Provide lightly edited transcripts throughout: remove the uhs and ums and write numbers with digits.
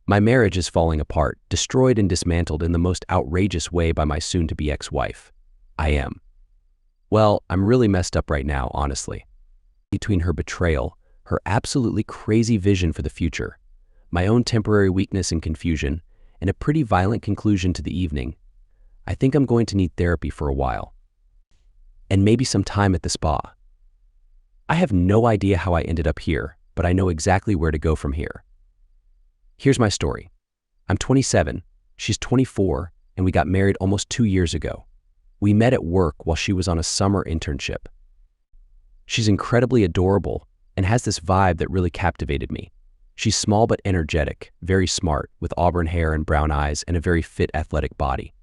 My marriage is falling apart, destroyed and dismantled in the most outrageous way by my soon-to-be ex-wife. I am. Well, I'm really messed up right now, honestly. Between her betrayal, her absolutely crazy vision for the future, my own temporary weakness and confusion, and a pretty violent conclusion to the evening, I think I'm going to need therapy for a while. And maybe some time at the spa. I have no idea how I ended up here, but I know exactly where to go from here. Here's my story. I'm 27, she's 24, and we got married almost 2 years ago. We met at work while she was on a summer internship. She's incredibly adorable and has this vibe that really captivated me. She's small but energetic, very smart, with auburn hair and brown eyes and a very fit, athletic body.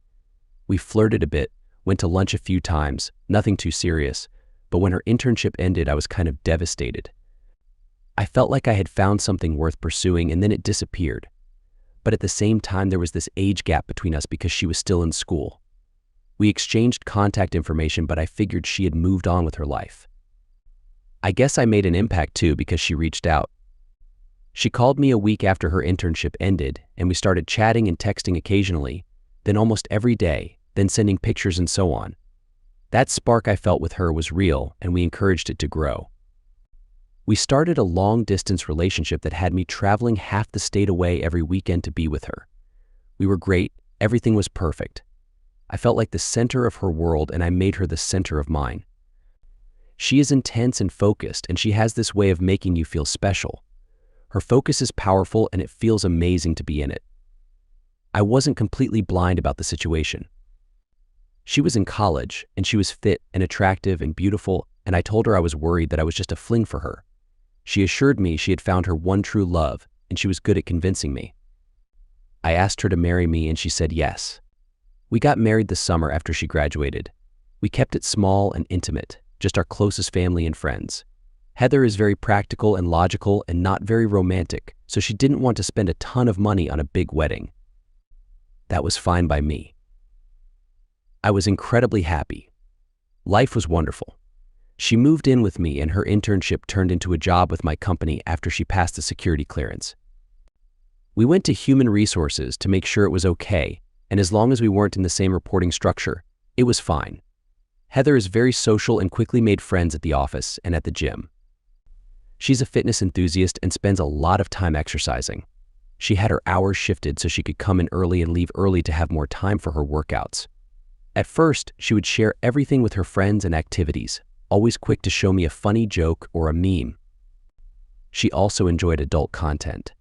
We flirted a bit, went to lunch a few times, nothing too serious, but when her internship ended, I was kind of devastated. I felt like I had found something worth pursuing and then it disappeared. But at the same time, there was this age gap between us because she was still in school. We exchanged contact information, but I figured she had moved on with her life. I guess I made an impact too because she reached out. She called me a week after her internship ended, and we started chatting and texting occasionally, then almost every day, then sending pictures and so on. That spark I felt with her was real, and we encouraged it to grow. We started a long-distance relationship that had me traveling half the state away every weekend to be with her. We were great, everything was perfect. I felt like the center of her world, and I made her the center of mine. She is intense and focused, and she has this way of making you feel special. Her focus is powerful, and it feels amazing to be in it. I wasn't completely blind about the situation. She was in college, and she was fit and attractive and beautiful, and I told her I was worried that I was just a fling for her. She assured me she had found her one true love, and she was good at convincing me. I asked her to marry me, and she said yes. We got married the summer after she graduated. We kept it small and intimate, just our closest family and friends. Heather is very practical and logical and not very romantic, so she didn't want to spend a ton of money on a big wedding. That was fine by me. I was incredibly happy. Life was wonderful. She moved in with me, and her internship turned into a job with my company after she passed the security clearance. We went to human resources to make sure it was okay, and as long as we weren't in the same reporting structure, it was fine. Heather is very social and quickly made friends at the office and at the gym. She's a fitness enthusiast and spends a lot of time exercising. She had her hours shifted so she could come in early and leave early to have more time for her workouts. At first, she would share everything with her friends and activities, always quick to show me a funny joke or a meme. She also enjoyed adult content.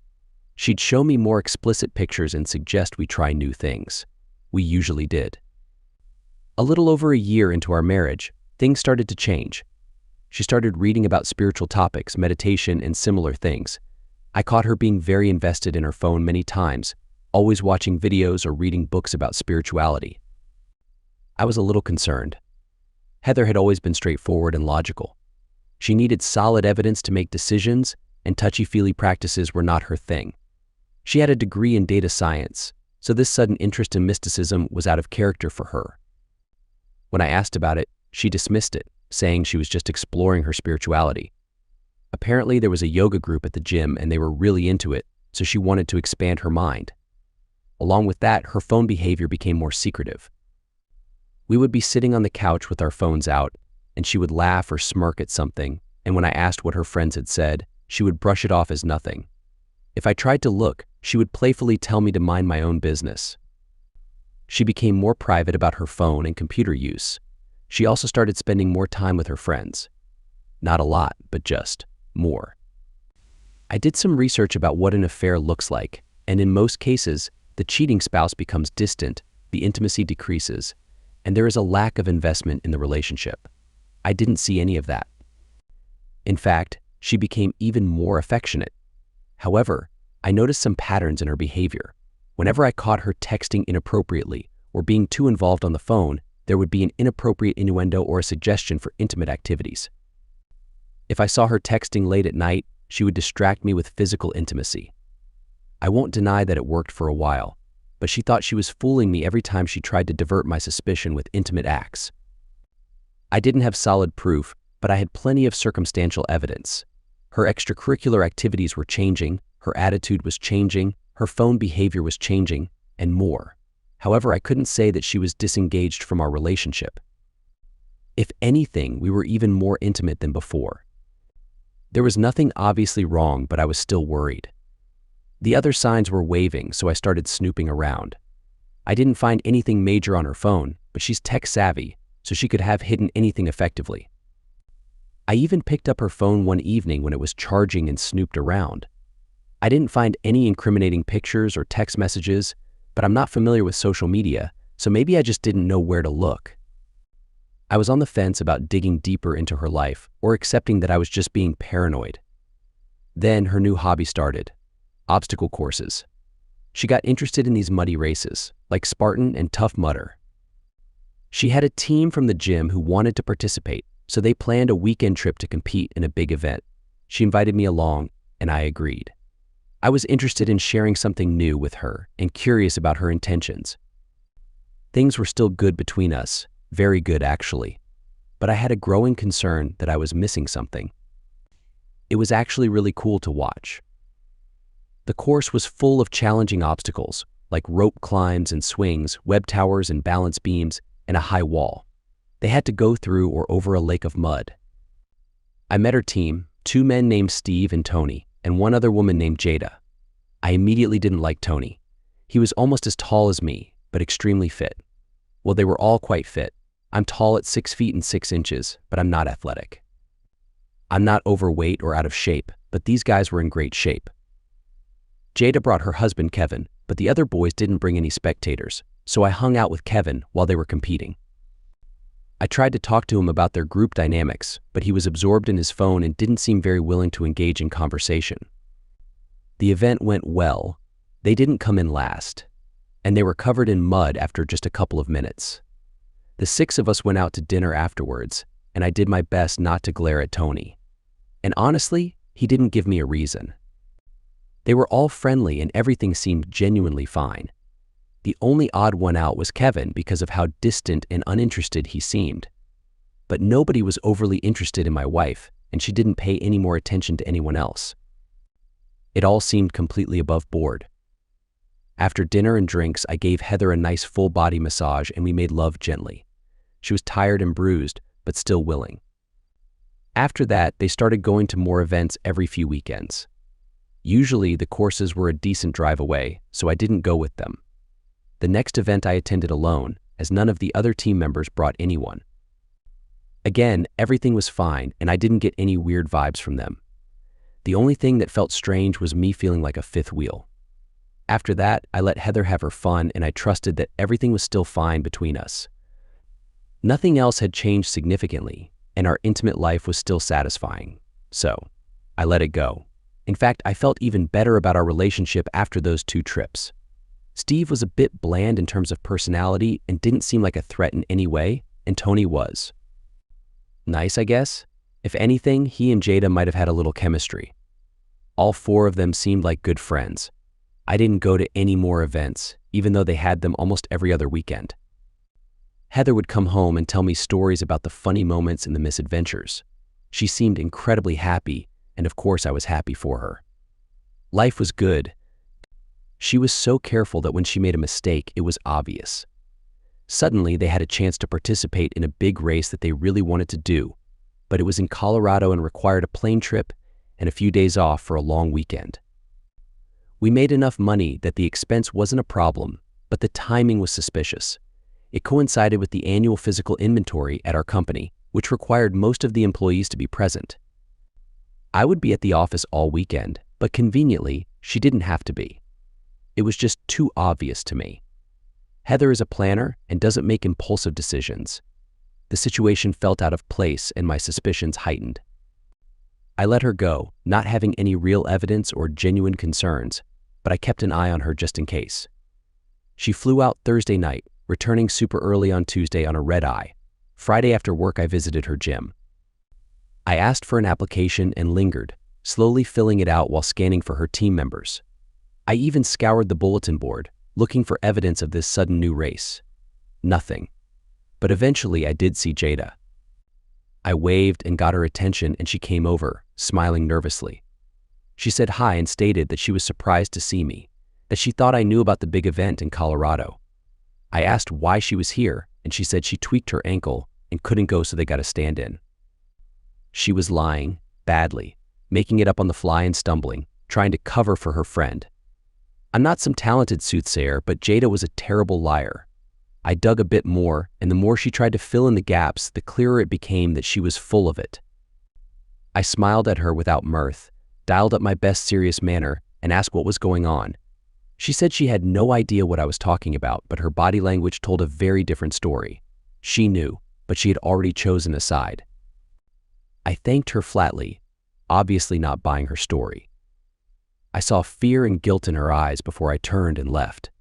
She'd show me more explicit pictures and suggest we try new things. We usually did. A little over a year into our marriage, things started to change. She started reading about spiritual topics, meditation, and similar things. I caught her being very invested in her phone many times, always watching videos or reading books about spirituality. I was a little concerned. Heather had always been straightforward and logical. She needed solid evidence to make decisions, and touchy-feely practices were not her thing. She had a degree in data science, so this sudden interest in mysticism was out of character for her. When I asked about it, she dismissed it, saying she was just exploring her spirituality. Apparently, there was a yoga group at the gym and they were really into it, so she wanted to expand her mind. Along with that, her phone behavior became more secretive. We would be sitting on the couch with our phones out, and she would laugh or smirk at something, and when I asked what her friends had said, she would brush it off as nothing. If I tried to look, she would playfully tell me to mind my own business. She became more private about her phone and computer use. She also started spending more time with her friends. Not a lot, but just more. I did some research about what an affair looks like, and in most cases, the cheating spouse becomes distant, the intimacy decreases, and there is a lack of investment in the relationship. I didn't see any of that. In fact, she became even more affectionate. However, I noticed some patterns in her behavior. Whenever I caught her texting inappropriately or being too involved on the phone, there would be an inappropriate innuendo or a suggestion for intimate activities. If I saw her texting late at night, she would distract me with physical intimacy. I won't deny that it worked for a while, but she thought she was fooling me every time she tried to divert my suspicion with intimate acts. I didn't have solid proof, but I had plenty of circumstantial evidence. Her extracurricular activities were changing, her attitude was changing, her phone behavior was changing, and more. However, I couldn't say that she was disengaged from our relationship. If anything, we were even more intimate than before. There was nothing obviously wrong, but I was still worried. The other signs were waving, so I started snooping around. I didn't find anything major on her phone, but she's tech-savvy, so she could have hidden anything effectively. I even picked up her phone one evening when it was charging and snooped around. I didn't find any incriminating pictures or text messages, but I'm not familiar with social media, so maybe I just didn't know where to look. I was on the fence about digging deeper into her life or accepting that I was just being paranoid. Then her new hobby started: obstacle courses. She got interested in these muddy races, like Spartan and Tough Mudder. She had a team from the gym who wanted to participate, so they planned a weekend trip to compete in a big event. She invited me along, and I agreed. I was interested in sharing something new with her and curious about her intentions. Things were still good between us, very good actually, but I had a growing concern that I was missing something. It was actually really cool to watch. The course was full of challenging obstacles, like rope climbs and swings, web towers and balance beams, and a high wall they had to go through or over a lake of mud. I met her team, 2 men named Steve and Tony, and 1 other woman named Jada. I immediately didn't like Tony. He was almost as tall as me, but extremely fit. Well, they were all quite fit. I'm tall at 6 feet and 6 inches, but I'm not athletic. I'm not overweight or out of shape, but these guys were in great shape. Jada brought her husband Kevin, but the other boys didn't bring any spectators, so I hung out with Kevin while they were competing. I tried to talk to him about their group dynamics, but he was absorbed in his phone and didn't seem very willing to engage in conversation. The event went well. They didn't come in last, and they were covered in mud after just a couple of minutes. The 6 of us went out to dinner afterwards, and I did my best not to glare at Tony. And honestly, he didn't give me a reason. They were all friendly and everything seemed genuinely fine. The only odd one out was Kevin because of how distant and uninterested he seemed. But nobody was overly interested in my wife, and she didn't pay any more attention to anyone else. It all seemed completely above board. After dinner and drinks, I gave Heather a nice full-body massage and we made love gently. She was tired and bruised, but still willing. After that, they started going to more events every few weekends. Usually, the courses were a decent drive away, so I didn't go with them. The next event I attended alone, as none of the other team members brought anyone. Again, everything was fine, and I didn't get any weird vibes from them. The only thing that felt strange was me feeling like a fifth wheel. After that, I let Heather have her fun, and I trusted that everything was still fine between us. Nothing else had changed significantly, and our intimate life was still satisfying. So, I let it go. In fact, I felt even better about our relationship after those 2 trips. Steve was a bit bland in terms of personality and didn't seem like a threat in any way, and Tony was. Nice, I guess? If anything, he and Jada might have had a little chemistry. All 4 of them seemed like good friends. I didn't go to any more events, even though they had them almost every other weekend. Heather would come home and tell me stories about the funny moments and the misadventures. She seemed incredibly happy, and of course I was happy for her. Life was good. She was so careful that when she made a mistake, it was obvious. Suddenly, they had a chance to participate in a big race that they really wanted to do, but it was in Colorado and required a plane trip and a few days off for a long weekend. We made enough money that the expense wasn't a problem, but the timing was suspicious. It coincided with the annual physical inventory at our company, which required most of the employees to be present. I would be at the office all weekend, but conveniently, she didn't have to be. It was just too obvious to me. Heather is a planner and doesn't make impulsive decisions. The situation felt out of place and my suspicions heightened. I let her go, not having any real evidence or genuine concerns, but I kept an eye on her just in case. She flew out Thursday night, returning super early on Tuesday on a red-eye. Friday after work I visited her gym. I asked for an application and lingered, slowly filling it out while scanning for her team members. I even scoured the bulletin board, looking for evidence of this sudden new race. Nothing. But eventually I did see Jada. I waved and got her attention and she came over, smiling nervously. She said hi and stated that she was surprised to see me. that she thought I knew about the big event in Colorado. I asked why she was here, and she said she tweaked her ankle and couldn't go, so they got a stand-in. She was lying, badly, making it up on the fly and stumbling, trying to cover for her friend. I'm not some talented soothsayer, but Jada was a terrible liar. I dug a bit more, and the more she tried to fill in the gaps, the clearer it became that she was full of it. I smiled at her without mirth, dialed up my best serious manner, and asked what was going on. She said she had no idea what I was talking about, but her body language told a very different story. She knew, but she had already chosen a side. I thanked her flatly, obviously not buying her story. I saw fear and guilt in her eyes before I turned and left.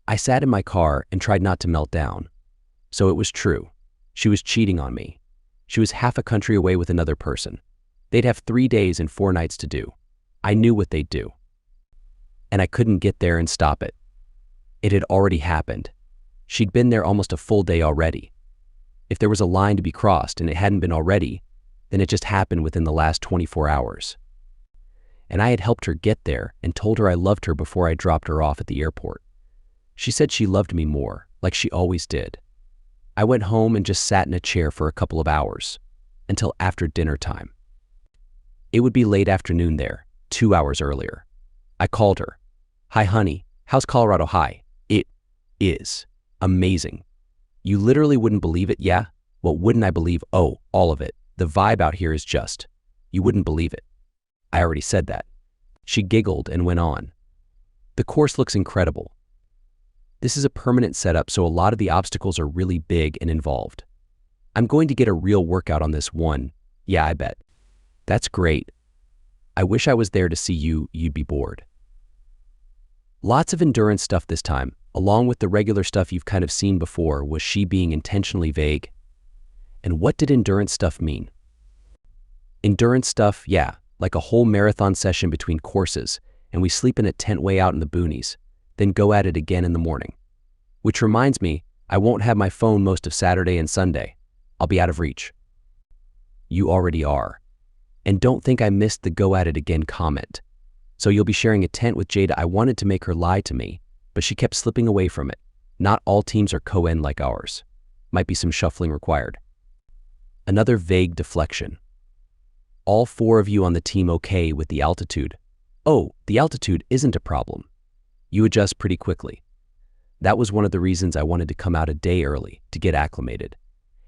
I sat in my car and tried not to melt down. So it was true. She was cheating on me. She was half a country away with another person. They'd have 3 days and 4 nights to do. I knew what they'd do. And I couldn't get there and stop it. It had already happened. She'd been there almost a full day already. If there was a line to be crossed and it hadn't been already, then it just happened within the last 24 hours. And I had helped her get there and told her I loved her before I dropped her off at the airport. She said she loved me more, like she always did. I went home and just sat in a chair for a couple of hours, until after dinner time. It would be late afternoon there, 2 hours earlier. I called her. "Hi, honey, how's Colorado High?" "It is amazing. You literally wouldn't believe it, yeah? What wouldn't I believe? Oh, all of it. The vibe out here is just, you wouldn't believe it." I already said that. She giggled and went on. "The course looks incredible. This is a permanent setup, so a lot of the obstacles are really big and involved. I'm going to get a real workout on this one. Yeah, I bet." "That's great. I wish I was there to see you. You'd be bored." Lots of endurance stuff this time, along with the regular stuff you've kind of seen before. Was she being intentionally vague? And what did endurance stuff mean? Endurance stuff, yeah, like a whole marathon session between courses, and we sleep in a tent way out in the boonies, then go at it again in the morning. Which reminds me, I won't have my phone most of Saturday and Sunday. I'll be out of reach. You already are. And don't think I missed the go at it again comment. So you'll be sharing a tent with Jada. I wanted to make her lie to me, but she kept slipping away from it. Not all teams are co-ed like ours. Might be some shuffling required. Another vague deflection. All 4 of you on the team okay with the altitude? Oh, the altitude isn't a problem. You adjust pretty quickly. That was one of the reasons I wanted to come out a day early, to get acclimated.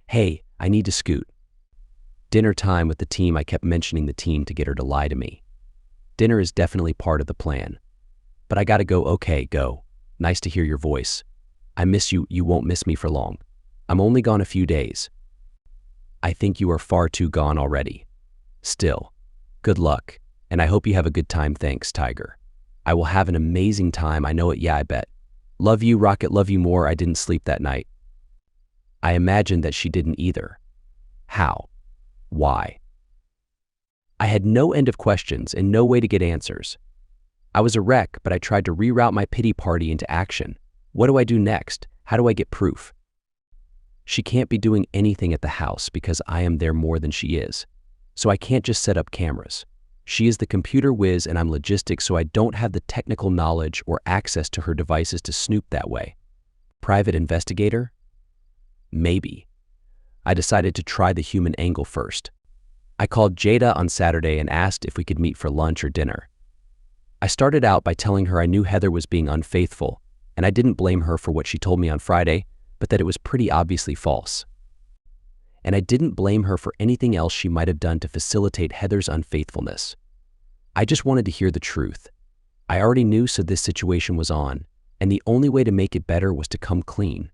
Hey, I need to scoot. Dinner time with the team. I kept mentioning the team to get her to lie to me. Dinner is definitely part of the plan. But I gotta go. Okay, go. Nice to hear your voice. I miss you. You won't miss me for long. I'm only gone a few days. I think you are far too gone already. Still, good luck, and I hope you have a good time. Thanks, Tiger. I will have an amazing time. I know it. Yeah, I bet. Love you, Rocket. Love you more. I didn't sleep that night. I imagined that she didn't either. How? Why? I had no end of questions and no way to get answers. I was a wreck, but I tried to reroute my pity party into action. What do I do next? How do I get proof? She can't be doing anything at the house because I am there more than she is. So I can't just set up cameras. She is the computer whiz and I'm logistics, so I don't have the technical knowledge or access to her devices to snoop that way. Private investigator? Maybe. I decided to try the human angle first. I called Jada on Saturday and asked if we could meet for lunch or dinner. I started out by telling her I knew Heather was being unfaithful, and I didn't blame her for what she told me on Friday, but that it was pretty obviously false. And I didn't blame her for anything else she might have done to facilitate Heather's unfaithfulness. I just wanted to hear the truth. I already knew, so this situation was on, and the only way to make it better was to come clean.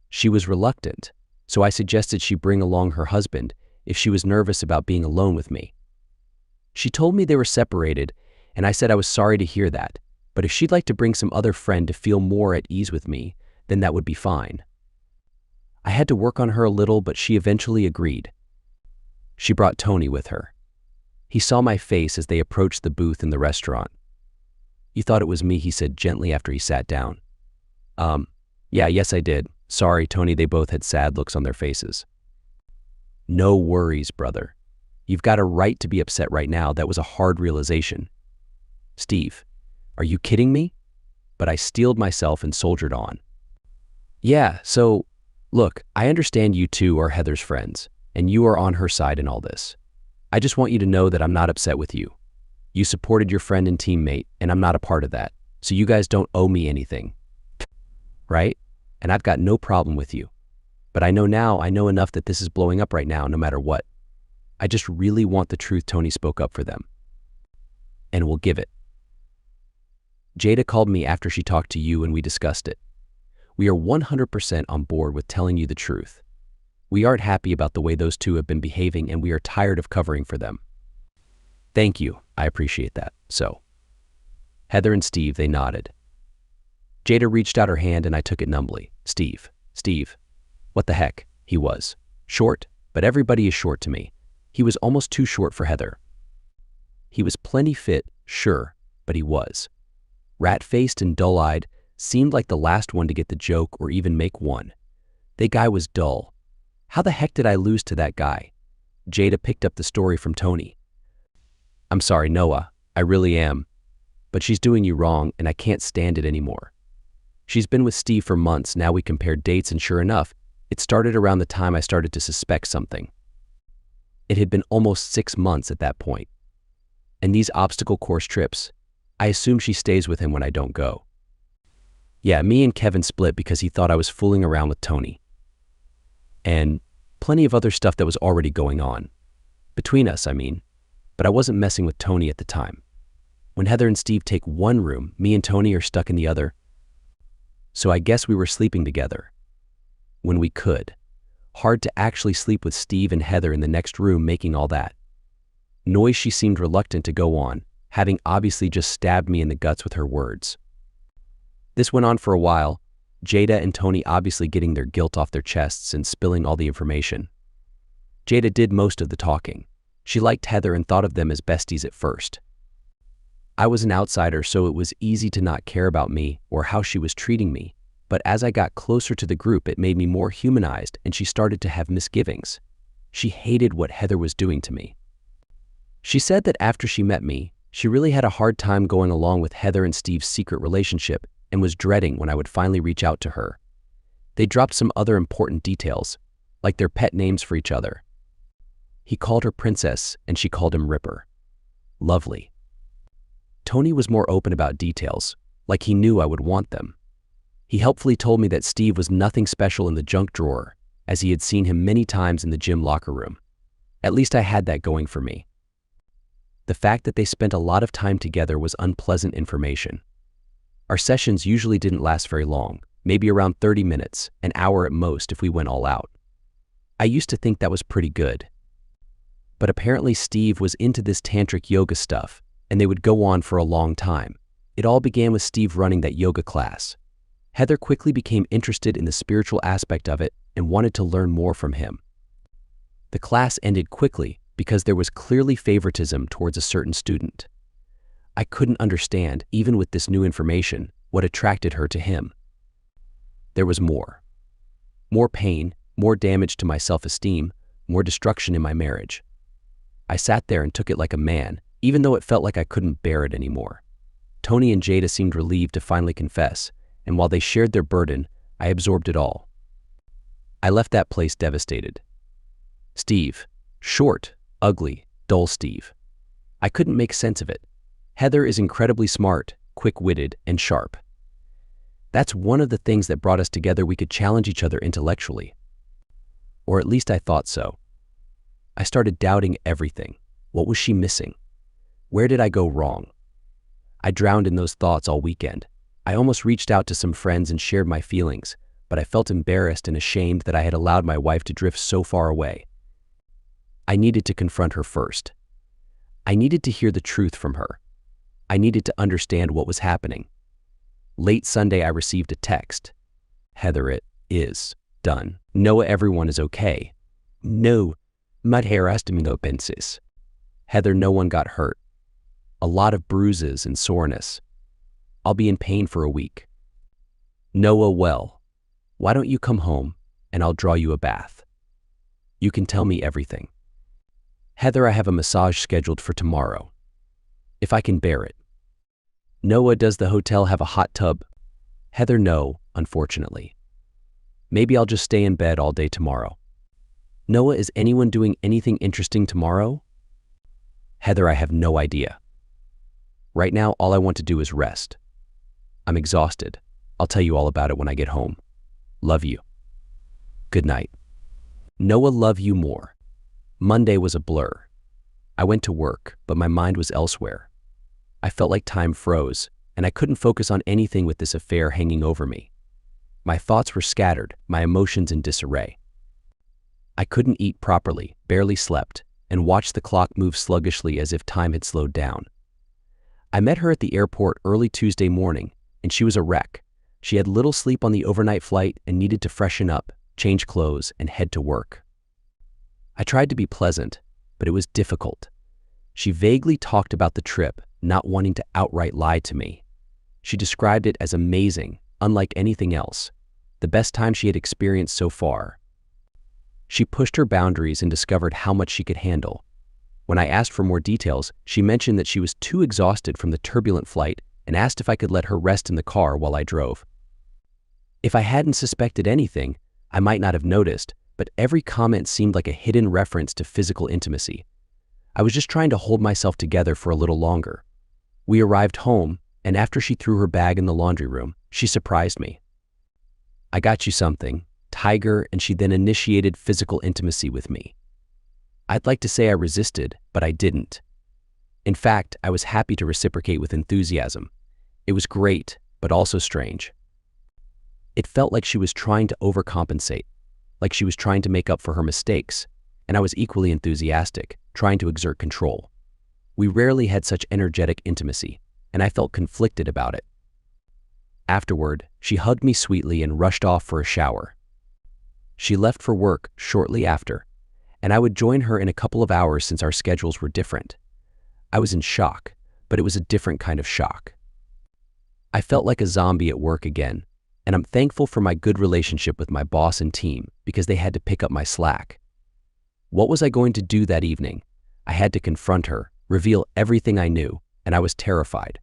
She was reluctant, so I suggested she bring along her husband if she was nervous about being alone with me. She told me they were separated, and I said I was sorry to hear that, but if she'd like to bring some other friend to feel more at ease with me, then that would be fine. I had to work on her a little, but she eventually agreed. She brought Tony with her. He saw my face as they approached the booth in the restaurant. "You thought it was me," he said gently after he sat down. Yeah, yes I did. Sorry, Tony." They both had sad looks on their faces. "No worries, brother. You've got a right to be upset right now. That was a hard realization." "Steve, Are you kidding me? But I steeled myself and soldiered on. Yeah, so, look, I understand you two are Heather's friends, and you are on her side in all this. I just want you to know that I'm not upset with you. You supported your friend and teammate, and I'm not a part of that, so you guys don't owe me anything. Right? And I've got no problem with you. But I know enough that this is blowing up right now, no matter what. I just really want the truth. Tony spoke up for them. And we'll give it. Jada called me after she talked to you and we discussed it. We are 100% on board with telling you the truth. We aren't happy about the way those two have been behaving and we are tired of covering for them. Thank you. I appreciate that. So, Heather and Steve, they nodded. Jada reached out her hand and I took it numbly. Steve. What the heck? He was short, but everybody is short to me. He was almost too short for Heather. He was plenty fit, sure, but he was rat-faced and dull-eyed, seemed like the last one to get the joke or even make one. The guy was dull. How the heck did I lose to that guy? Jada picked up the story from Tony. I'm sorry, Noah, I really am. But she's doing you wrong and I can't stand it anymore. She's been with Steve for months, now we compared dates and sure enough, it started around the time I started to suspect something. It had been almost 6 months at that point. And these obstacle course trips, I assume she stays with him when I don't go. Yeah, me and Kevin split because he thought I was fooling around with Tony. And plenty of other stuff that was already going on. Between us, I mean. But I wasn't messing with Tony at the time. When Heather and Steve take one room, me and Tony are stuck in the other. So I guess we were sleeping together. When we could. Hard to actually sleep with Steve and Heather in the next room making all that noise. She seemed reluctant to go on, having obviously just stabbed me in the guts with her words. This went on for a while, Jada and Tony obviously getting their guilt off their chests and spilling all the information. Jada did most of the talking. She liked Heather and thought of them as besties at first. I was an outsider, so it was easy to not care about me or how she was treating me, but as I got closer to the group it made me more humanized and she started to have misgivings. She hated what Heather was doing to me. She said that after she met me, she really had a hard time going along with Heather and Steve's secret relationship and was dreading when I would finally reach out to her. They dropped some other important details, like their pet names for each other. He called her Princess and she called him Ripper. Lovely. Tony was more open about details, like he knew I would want them. He helpfully told me that Steve was nothing special in the junk drawer, as he had seen him many times in the gym locker room. At least I had that going for me. The fact that they spent a lot of time together was unpleasant information. Our sessions usually didn't last very long, maybe around 30 minutes, an hour at most if we went all out. I used to think that was pretty good. But apparently Steve was into this tantric yoga stuff, and they would go on for a long time. It all began with Steve running that yoga class. Heather quickly became interested in the spiritual aspect of it and wanted to learn more from him. The class ended quickly because there was clearly favoritism towards a certain student. I couldn't understand, even with this new information, what attracted her to him. There was more. More pain, more damage to my self-esteem, more destruction in my marriage. I sat there and took it like a man, even though it felt like I couldn't bear it anymore. Tony and Jada seemed relieved to finally confess, and while they shared their burden, I absorbed it all. I left that place devastated. Steve. Short, ugly, dull Steve. I couldn't make sense of it. Heather is incredibly smart, quick-witted, and sharp. That's one of the things that brought us together. We could challenge each other intellectually. Or at least I thought so. I started doubting everything. What was she missing? Where did I go wrong? I drowned in those thoughts all weekend. I almost reached out to some friends and shared my feelings, but I felt embarrassed and ashamed that I had allowed my wife to drift so far away. I needed to confront her first. I needed to hear the truth from her. I needed to understand what was happening. Late Sunday, I received a text. Heather, it is done. Noah, everyone is okay. No, penses. Heather, no one got hurt. A lot of bruises and soreness. I'll be in pain for a week. Noah, well, why don't you come home and I'll draw you a bath. You can tell me everything. Heather, I have a massage scheduled for tomorrow. If I can bear it. Noah, does the hotel have a hot tub? Heather, no, unfortunately. Maybe I'll just stay in bed all day tomorrow. Noah, is anyone doing anything interesting tomorrow? Heather, I have no idea. Right now, all I want to do is rest. I'm exhausted. I'll tell you all about it when I get home. Love you. Good night. Noah, love you more. Monday was a blur. I went to work, but my mind was elsewhere. I felt like time froze, and I couldn't focus on anything with this affair hanging over me. My thoughts were scattered, my emotions in disarray. I couldn't eat properly, barely slept, and watched the clock move sluggishly as if time had slowed down. I met her at the airport early Tuesday morning, and she was a wreck. She had little sleep on the overnight flight and needed to freshen up, change clothes, and head to work. I tried to be pleasant, but it was difficult. She vaguely talked about the trip, not wanting to outright lie to me. She described it as amazing, unlike anything else, the best time she had experienced so far. She pushed her boundaries and discovered how much she could handle. When I asked for more details, she mentioned that she was too exhausted from the turbulent flight and asked if I could let her rest in the car while I drove. If I hadn't suspected anything, I might not have noticed, but every comment seemed like a hidden reference to physical intimacy. I was just trying to hold myself together for a little longer. We arrived home, and after she threw her bag in the laundry room, she surprised me. I got you something, Tiger, and she then initiated physical intimacy with me. I'd like to say I resisted, but I didn't. In fact, I was happy to reciprocate with enthusiasm. It was great, but also strange. It felt like she was trying to overcompensate, like she was trying to make up for her mistakes, and I was equally enthusiastic, trying to exert control. We rarely had such energetic intimacy, and I felt conflicted about it. Afterward, she hugged me sweetly and rushed off for a shower. She left for work shortly after, and I would join her in a couple of hours since our schedules were different. I was in shock, but it was a different kind of shock. I felt like a zombie at work again, and I'm thankful for my good relationship with my boss and team because they had to pick up my slack. What was I going to do that evening? I had to confront her, reveal everything I knew, and I was terrified.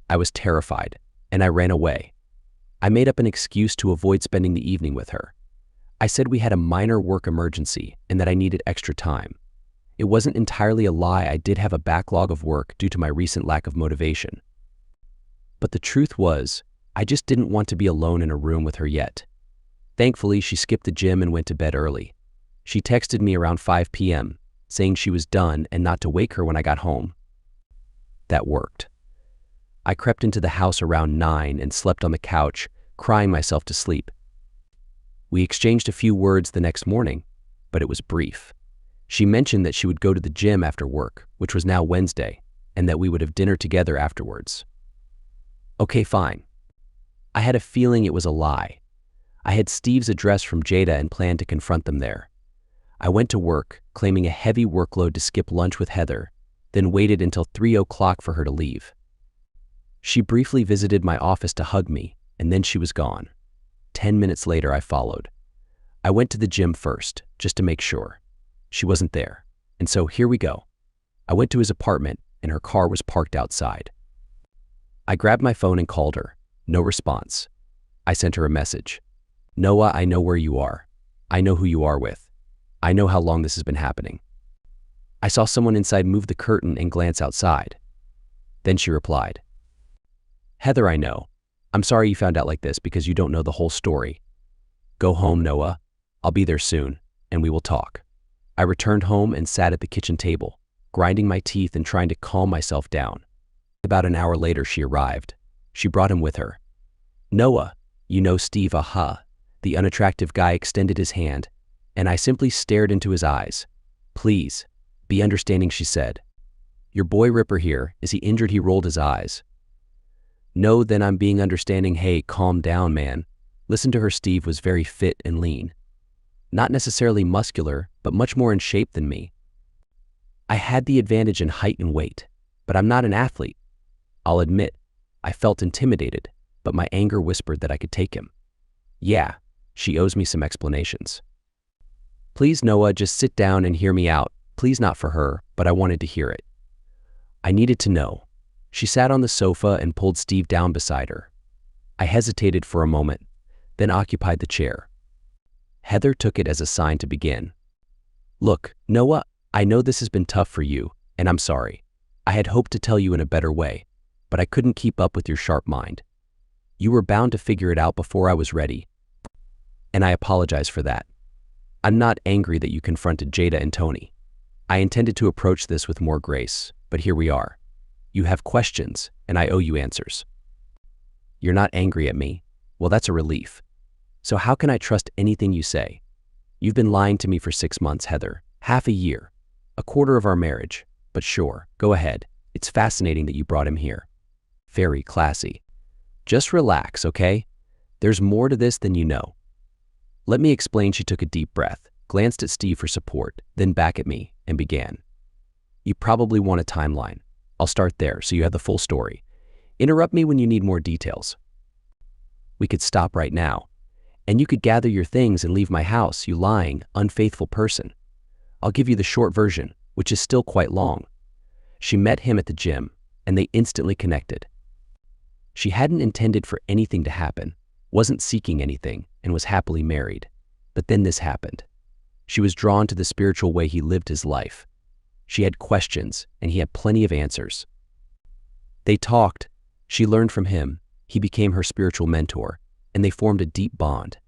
And I ran away. I made up an excuse to avoid spending the evening with her. I said we had a minor work emergency and that I needed extra time. It wasn't entirely a lie. I did have a backlog of work due to my recent lack of motivation. But the truth was, I just didn't want to be alone in a room with her yet. Thankfully, she skipped the gym and went to bed early. She texted me around 5 p.m., saying she was done and not to wake her when I got home. That worked. I crept into the house around 9 and slept on the couch, crying myself to sleep. We exchanged a few words the next morning, but it was brief. She mentioned that she would go to the gym after work, which was now Wednesday, and that we would have dinner together afterwards. Okay, fine. I had a feeling it was a lie. I had Steve's address from Jada and planned to confront them there. I went to work, claiming a heavy workload to skip lunch with Heather, then waited until 3 o'clock for her to leave. She briefly visited my office to hug me, and then she was gone. 10 minutes later, I followed. I went to the gym first, just to make sure. She wasn't there, and so here we go. I went to his apartment, and her car was parked outside. I grabbed my phone and called her. No response. I sent her a message. Noah, I know where you are. I know who you are with. I know how long this has been happening. I saw someone inside move the curtain and glance outside. Then she replied, Heather, I know. I'm sorry you found out like this because you don't know the whole story. Go home, Noah. I'll be there soon, and we will talk. I returned home and sat at the kitchen table, grinding my teeth and trying to calm myself down. About an hour later, she arrived. She brought him with her. Noah, you know Steve, aha. The unattractive guy extended his hand, and I simply stared into his eyes. Please, be understanding, she said. Your boy Ripper here, is he injured? He rolled his eyes. No, then I'm being understanding. Hey, calm down, man. Listen to her. Steve was very fit and lean. Not necessarily muscular, but much more in shape than me. I had the advantage in height and weight, but I'm not an athlete. I'll admit, I felt intimidated, but my anger whispered that I could take him. Yeah, she owes me some explanations. Please, Noah, just sit down and hear me out. Please, not for her, but I wanted to hear it. I needed to know. She sat on the sofa and pulled Steve down beside her. I hesitated for a moment, then occupied the chair. Heather took it as a sign to begin. Look, Noah, I know this has been tough for you, and I'm sorry. I had hoped to tell you in a better way, but I couldn't keep up with your sharp mind. You were bound to figure it out before I was ready, and I apologize for that. I'm not angry that you confronted Jada and Tony. I intended to approach this with more grace, but here we are. You have questions, and I owe you answers. You're not angry at me? Well, that's a relief. So how can I trust anything you say? You've been lying to me for 6 months, Heather. Half a year. A quarter of our marriage. But sure, go ahead. It's fascinating that you brought him here. Very classy. Just relax, okay? There's more to this than you know. Let me explain. She took a deep breath, glanced at Steve for support, then back at me, and began. You probably want a timeline. I'll start there so you have the full story. Interrupt me when you need more details. We could stop right now, and you could gather your things and leave my house, you lying, unfaithful person. I'll give you the short version, which is still quite long. She met him at the gym, and they instantly connected. She hadn't intended for anything to happen, wasn't seeking anything, and was happily married. But then this happened. She was drawn to the spiritual way he lived his life. She had questions, and he had plenty of answers. They talked. She learned from him. He became her spiritual mentor, and they formed a deep bond.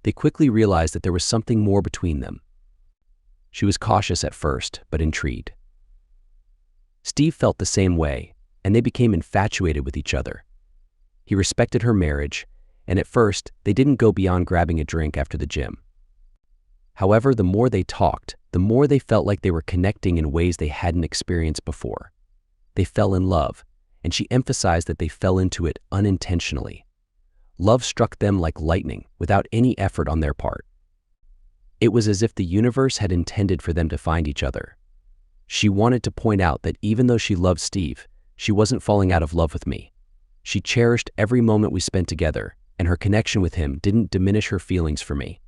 They quickly realized that there was something more between them. She was cautious at first, but intrigued. Steve felt the same way, and they became infatuated with each other. He respected her marriage, and at first, they didn't go beyond grabbing a drink after the gym. However, the more they talked, the more they felt like they were connecting in ways they hadn't experienced before. They fell in love, and she emphasized that they fell into it unintentionally. Love struck them like lightning, without any effort on their part. It was as if the universe had intended for them to find each other. She wanted to point out that even though she loved Steve, she wasn't falling out of love with me. She cherished every moment we spent together, and her connection with him didn't diminish her feelings for me.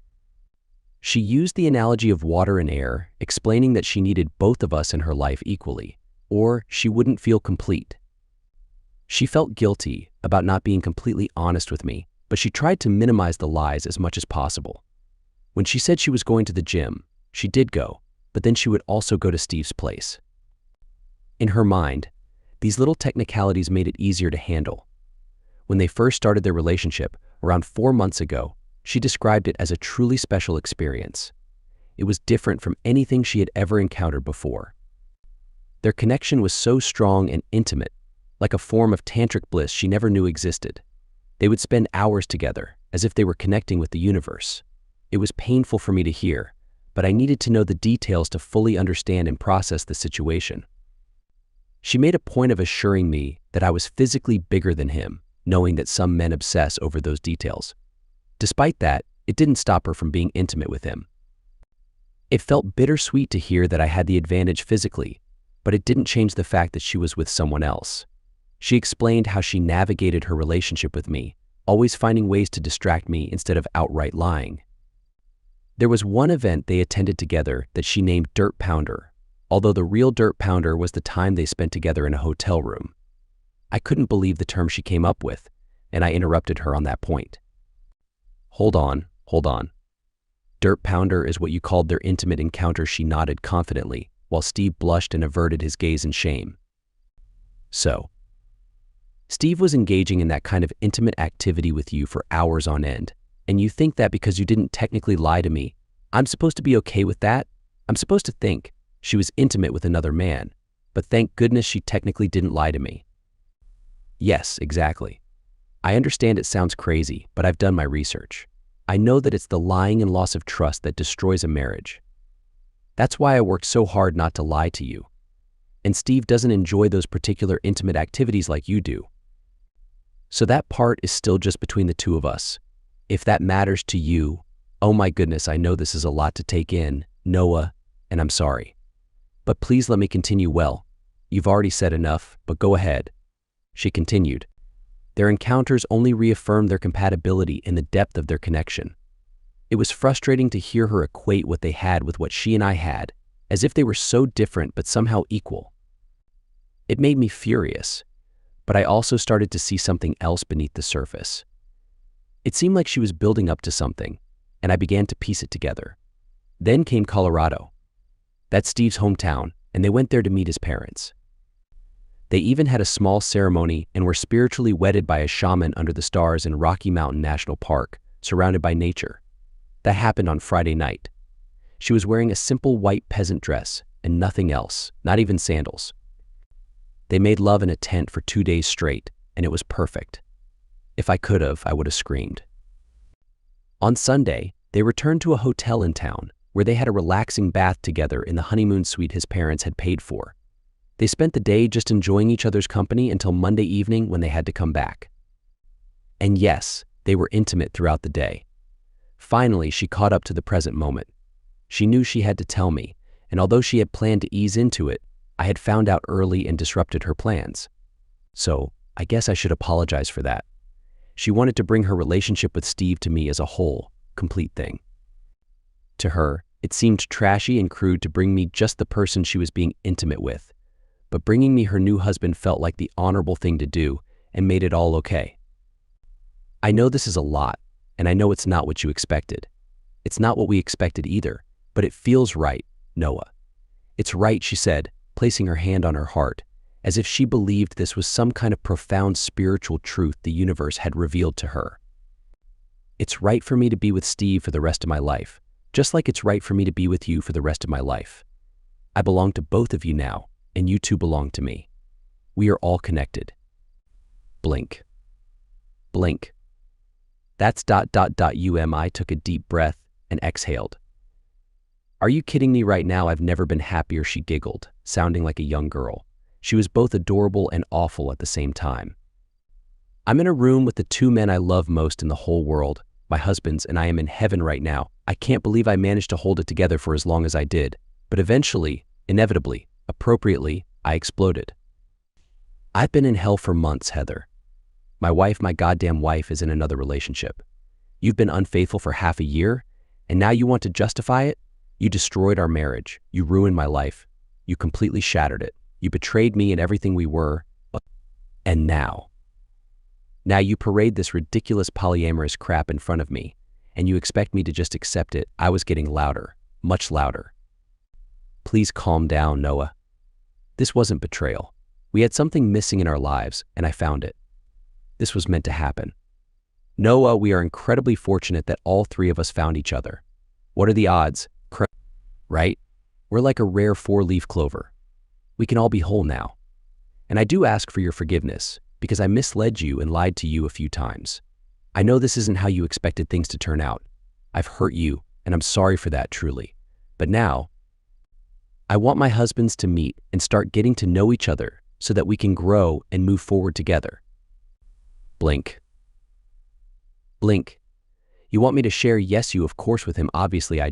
She used the analogy of water and air, explaining that she needed both of us in her life equally, or she wouldn't feel complete. She felt guilty about not being completely honest with me, but she tried to minimize the lies as much as possible. When she said she was going to the gym, she did go, but then she would also go to Steve's place. In her mind, these little technicalities made it easier to handle. When they first started their relationship, around 4 months ago, she described it as a truly special experience. It was different from anything she had ever encountered before. Their connection was so strong and intimate, like a form of tantric bliss she never knew existed. They would spend hours together, as if they were connecting with the universe. It was painful for me to hear, but I needed to know the details to fully understand and process the situation. She made a point of assuring me that I was physically bigger than him, knowing that some men obsess over those details. Despite that, it didn't stop her from being intimate with him. It felt bittersweet to hear that I had the advantage physically, but it didn't change the fact that she was with someone else. She explained how she navigated her relationship with me, always finding ways to distract me instead of outright lying. There was one event they attended together that she named Dirt Pounder, although the real Dirt Pounder was the time they spent together in a hotel room. I couldn't believe the term she came up with, and I interrupted her on that point. Hold on. Dirt Pounder is what you called their intimate encounter, she nodded confidently, while Steve blushed and averted his gaze in shame. So, Steve was engaging in that kind of intimate activity with you for hours on end, and you think that because you didn't technically lie to me, I'm supposed to be okay with that? I'm supposed to think she was intimate with another man, but thank goodness she technically didn't lie to me. Yes, exactly. I understand it sounds crazy, but I've done my research. I know that it's the lying and loss of trust that destroys a marriage. That's why I worked so hard not to lie to you. And Steve doesn't enjoy those particular intimate activities like you do. So that part is still just between the two of us. If that matters to you, oh my goodness, I know this is a lot to take in, Noah, and I'm sorry. But please let me continue. Well, you've already said enough, but go ahead. She continued. Their encounters only reaffirmed their compatibility in the depth of their connection. It was frustrating to hear her equate what they had with what she and I had, as if they were so different but somehow equal. It made me furious, but I also started to see something else beneath the surface. It seemed like she was building up to something, and I began to piece it together. Then came Colorado. That's Steve's hometown, and they went there to meet his parents. They even had a small ceremony and were spiritually wedded by a shaman under the stars in Rocky Mountain National Park, surrounded by nature. That happened on Friday night. She was wearing a simple white peasant dress and nothing else, not even sandals. They made love in a tent for 2 days straight, and it was perfect. If I could have, I would have screamed. On Sunday, they returned to a hotel in town where they had a relaxing bath together in the honeymoon suite his parents had paid for. They spent the day just enjoying each other's company until Monday evening when they had to come back. And yes, they were intimate throughout the day. Finally, she caught up to the present moment. She knew she had to tell me, and although she had planned to ease into it, I had found out early and disrupted her plans. So, I guess I should apologize for that. She wanted to bring her relationship with Steve to me as a whole, complete thing. To her, it seemed trashy and crude to bring me just the person she was being intimate with, but bringing me her new husband felt like the honorable thing to do and made it all okay. I know this is a lot, and I know it's not what you expected. It's not what we expected either, but it feels right, Noah. It's right, she said, placing her hand on her heart, as if she believed this was some kind of profound spiritual truth the universe had revealed to her. It's right for me to be with Steve for the rest of my life, just like it's right for me to be with you for the rest of my life. I belong to both of you now, and you two belong to me. We are all connected. Blink. Blink. That's ... I took a deep breath and exhaled. Are you kidding me right now? I've never been happier, she giggled, sounding like a young girl. She was both adorable and awful at the same time. I'm in a room with the two men I love most in the whole world, my husbands, and I am in heaven right now. I can't believe I managed to hold it together for as long as I did. But eventually, inevitably, appropriately, I exploded. I've been in hell for months, Heather. My wife, my goddamn wife, is in another relationship. You've been unfaithful for half a year, and now you want to justify it? You destroyed our marriage. You ruined my life. You completely shattered it. You betrayed me and everything we were. And now you parade this ridiculous polyamorous crap in front of me, and you expect me to just accept it. I was getting louder, much louder. Please calm down, Noah. This wasn't betrayal. We had something missing in our lives, and I found it. This was meant to happen. Noah, we are incredibly fortunate that all three of us found each other. What are the odds? Right? We're like a rare 4-leaf clover. We can all be whole now. And I do ask for your forgiveness, because I misled you and lied to you a few times. I know this isn't how you expected things to turn out. I've hurt you, and I'm sorry for that, truly. But now, I want my husbands to meet and start getting to know each other so that we can grow and move forward together. Blink. Blink. You want me to share? Yes, you of course with him. Obviously, I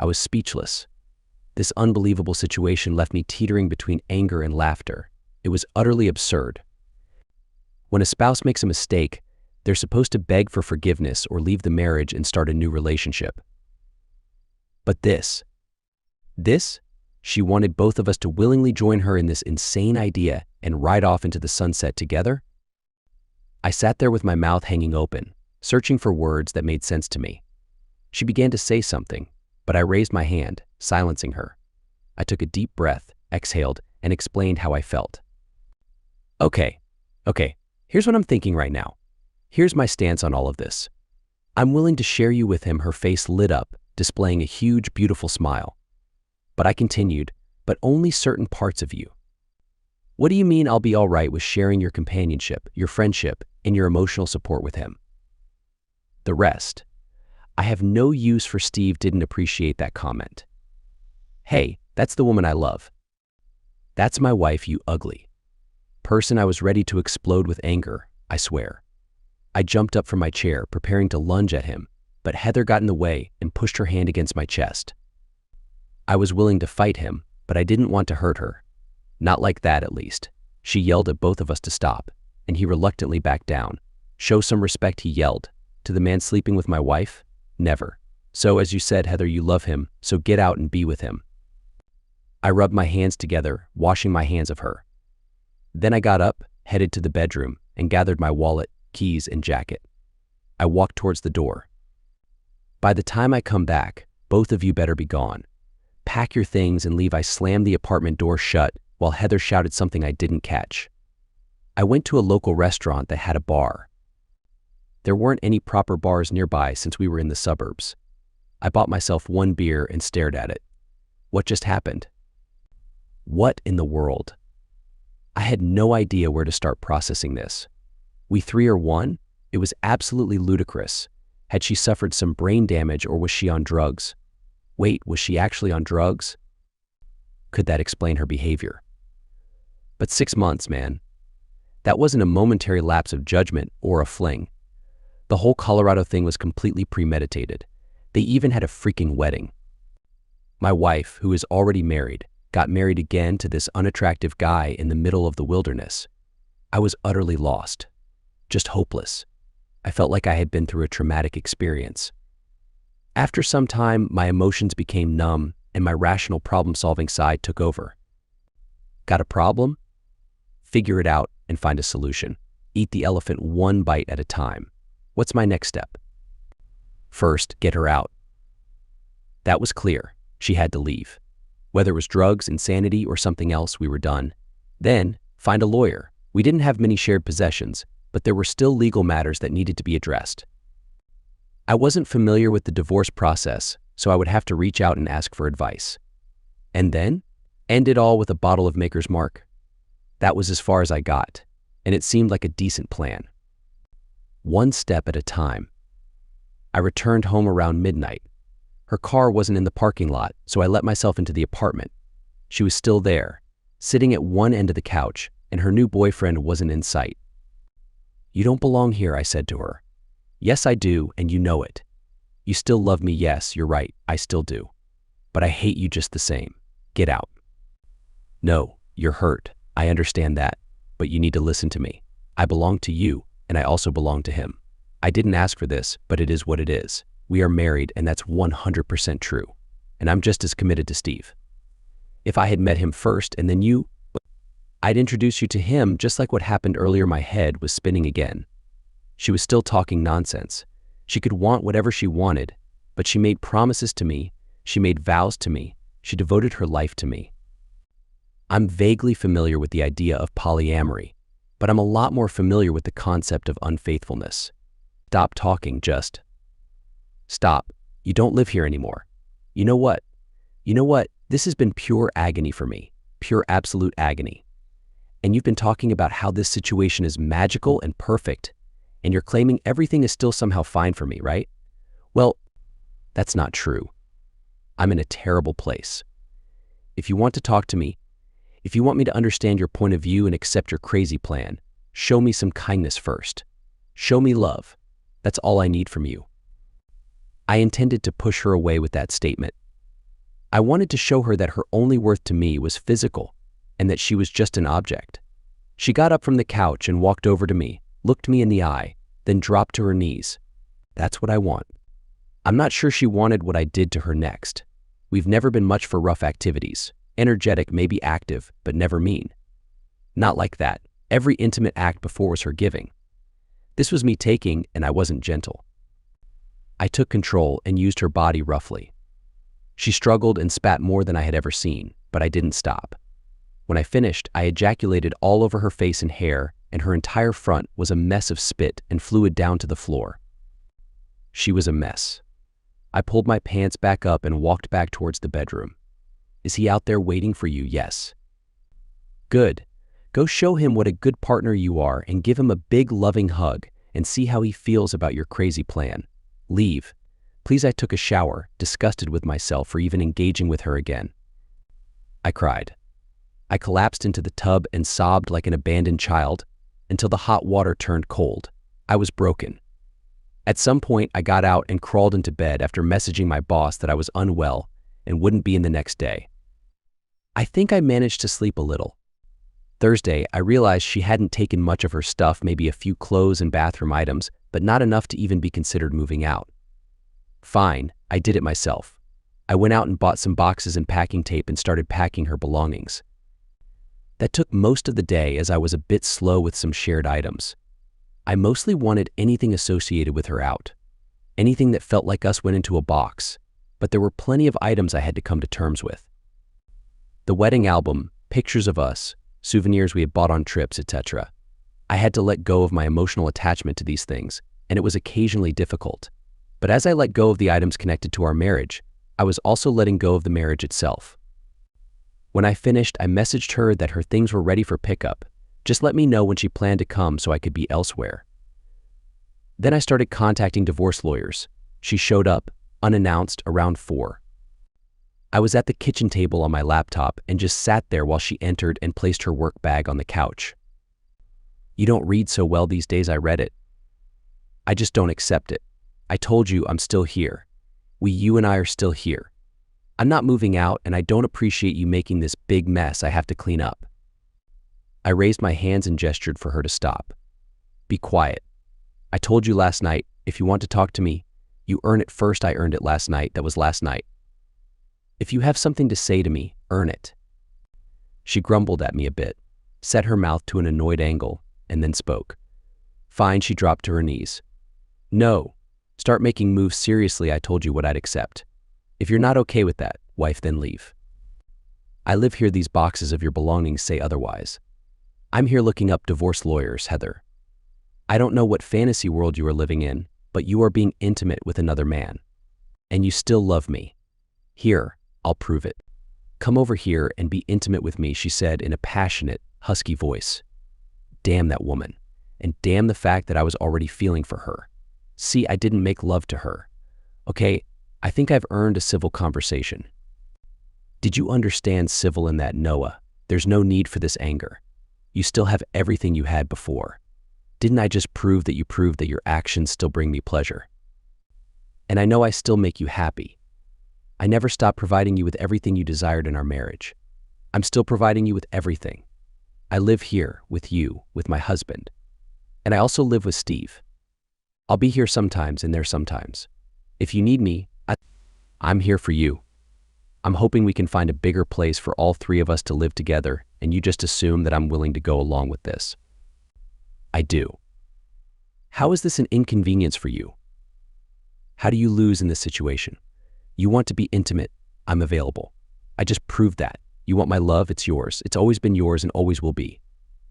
was speechless. This unbelievable situation left me teetering between anger and laughter. It was utterly absurd. When a spouse makes a mistake, they're supposed to beg for forgiveness or leave the marriage and start a new relationship. But this, she wanted both of us to willingly join her in this insane idea and ride off into the sunset together? I sat there with my mouth hanging open, searching for words that made sense to me. She began to say something, but I raised my hand, silencing her. I took a deep breath, exhaled, and explained how I felt. Okay, here's what I'm thinking right now. Here's my stance on all of this. I'm willing to share you with him. Her face lit up, displaying a huge, beautiful smile. But I continued, but only certain parts of you. What do you mean I'll be all right with sharing your companionship, your friendship, and your emotional support with him? The rest. I have no use for. Steve didn't appreciate that comment. Hey, that's the woman I love. That's my wife, you ugly person. I was ready to explode with anger, I swear. I jumped up from my chair, preparing to lunge at him, but Heather got in the way and pushed her hand against my chest. I was willing to fight him, but I didn't want to hurt her. Not like that, at least. She yelled at both of us to stop, and he reluctantly backed down. Show some respect, he yelled. To the man sleeping with my wife? Never. So, as you said, Heather, you love him, so get out and be with him. I rubbed my hands together, washing my hands of her. Then I got up, headed to the bedroom, and gathered my wallet, keys, and jacket. I walked towards the door. By the time I come back, both of you better be gone. Pack your things and leave. I slammed the apartment door shut while Heather shouted something I didn't catch. I went to a local restaurant that had a bar. There weren't any proper bars nearby since we were in the suburbs. I bought myself one beer and stared at it. What just happened? What in the world? I had no idea where to start processing this. We three are one? It was absolutely ludicrous. Had she suffered some brain damage or was she on drugs? Wait, was she actually on drugs? Could that explain her behavior? But 6 months, man. That wasn't a momentary lapse of judgment or a fling. The whole Colorado thing was completely premeditated. They even had a freaking wedding. My wife, who is already married, got married again to this unattractive guy in the middle of the wilderness. I was utterly lost, just hopeless. I felt like I had been through a traumatic experience. After some time, my emotions became numb and my rational problem-solving side took over. Got a problem? Figure it out and find a solution. Eat the elephant one bite at a time. What's my next step? First, get her out. That was clear. She had to leave. Whether it was drugs, insanity, or something else, we were done. Then, find a lawyer. We didn't have many shared possessions, but there were still legal matters that needed to be addressed. I wasn't familiar with the divorce process, so I would have to reach out and ask for advice. And then, end it all with a bottle of Maker's Mark. That was as far as I got, and it seemed like a decent plan. One step at a time. I returned home around midnight. Her car wasn't in the parking lot, so I let myself into the apartment. She was still there, sitting at one end of the couch, and her new boyfriend wasn't in sight. "You don't belong here," I said to her. "Yes, I do, and you know it. You still love me, yes, you're right, I still do. But I hate you just the same. Get out." "No, you're hurt. I understand that, but you need to listen to me. I belong to you, and I also belong to him. I didn't ask for this, but it is what it is. We are married, and that's 100% true. And I'm just as committed to Steve. If I had met him first and then you, I'd introduce you to him just like what happened earlier." My head was spinning again. She was still talking nonsense. She could want whatever she wanted, but she made promises to me, she made vows to me, she devoted her life to me. I'm vaguely familiar with the idea of polyamory, but I'm a lot more familiar with the concept of unfaithfulness. Stop talking, just stop. You don't live here anymore. You know what? This has been pure agony for me, pure absolute agony. And you've been talking about how this situation is magical and perfect, and you're claiming everything is still somehow fine for me, right? Well, that's not true. I'm in a terrible place. If you want to talk to me, if you want me to understand your point of view and accept your crazy plan, show me some kindness first. Show me love. That's all I need from you. I intended to push her away with that statement. I wanted to show her that her only worth to me was physical and that she was just an object. She got up from the couch and walked over to me, looked me in the eye, then dropped to her knees. That's what I want. I'm not sure she wanted what I did to her next. We've never been much for rough activities. Energetic, maybe active, but never mean. Not like that. Every intimate act before was her giving. This was me taking, and I wasn't gentle. I took control and used her body roughly. She struggled and spat more than I had ever seen, but I didn't stop. When I finished, I ejaculated all over her face and hair, and her entire front was a mess of spit and fluid down to the floor. She was a mess. I pulled my pants back up and walked back towards the bedroom. "Is he out there waiting for you?" "Yes." "Good. Go show him what a good partner you are and give him a big loving hug and see how he feels about your crazy plan. Leave. Please." I took a shower, disgusted with myself for even engaging with her again. I cried. I collapsed into the tub and sobbed like an abandoned child until the hot water turned cold. I was broken. At some point, I got out and crawled into bed after messaging my boss that I was unwell and wouldn't be in the next day. I think I managed to sleep a little. Thursday, I realized she hadn't taken much of her stuff, maybe a few clothes and bathroom items, but not enough to even be considered moving out. Fine, I did it myself. I went out and bought some boxes and packing tape and started packing her belongings. That took most of the day as I was a bit slow with some shared items. I mostly wanted anything associated with her out. Anything that felt like us went into a box, but there were plenty of items I had to come to terms with. The wedding album, pictures of us, souvenirs we had bought on trips, etc. I had to let go of my emotional attachment to these things, and it was occasionally difficult. But as I let go of the items connected to our marriage, I was also letting go of the marriage itself. When I finished, I messaged her that her things were ready for pickup. Just let me know when she planned to come so I could be elsewhere. Then I started contacting divorce lawyers. She showed up, unannounced, around 4. I was at the kitchen table on my laptop and just sat there while she entered and placed her work bag on the couch. "You don't read so well these days," I read it. "I just don't accept it. I told you I'm still here. You and I are still here. I'm not moving out, and I don't appreciate you making this big mess I have to clean up." I raised my hands and gestured for her to stop. "Be quiet. I told you last night, if you want to talk to me, you earn it first. I earned it last night. That was last night. If you have something to say to me, earn it." She grumbled at me a bit, set her mouth to an annoyed angle, and then spoke. "Fine," she dropped to her knees. "No. Start making moves seriously. I told you what I'd accept. If you're not okay with that, wife, then leave. I live here. These boxes of your belongings say otherwise. I'm here looking up divorce lawyers, Heather. I don't know what fantasy world you are living in, but you are being intimate with another man. And you still love me. Here, I'll prove it. Come over here and be intimate with me," she said in a passionate, husky voice. Damn that woman, and damn the fact that I was already feeling for her. See, I didn't make love to her. Okay, I think I've earned a civil conversation. Did you understand civil in that, Noah? There's no need for this anger. You still have everything you had before. Didn't I just prove that you proved that your actions still bring me pleasure? And I know I still make you happy. I never stopped providing you with everything you desired in our marriage. I'm still providing you with everything. I live here with you, with my husband. And I also live with Steve. I'll be here sometimes and there sometimes. If you need me, I'm here for you. I'm hoping we can find a bigger place for all 3 of us to live together, and you just assume that I'm willing to go along with this. I do. How is this an inconvenience for you? How do you lose in this situation? You want to be intimate. I'm available. I just proved that. You want my love. It's yours. It's always been yours and always will be.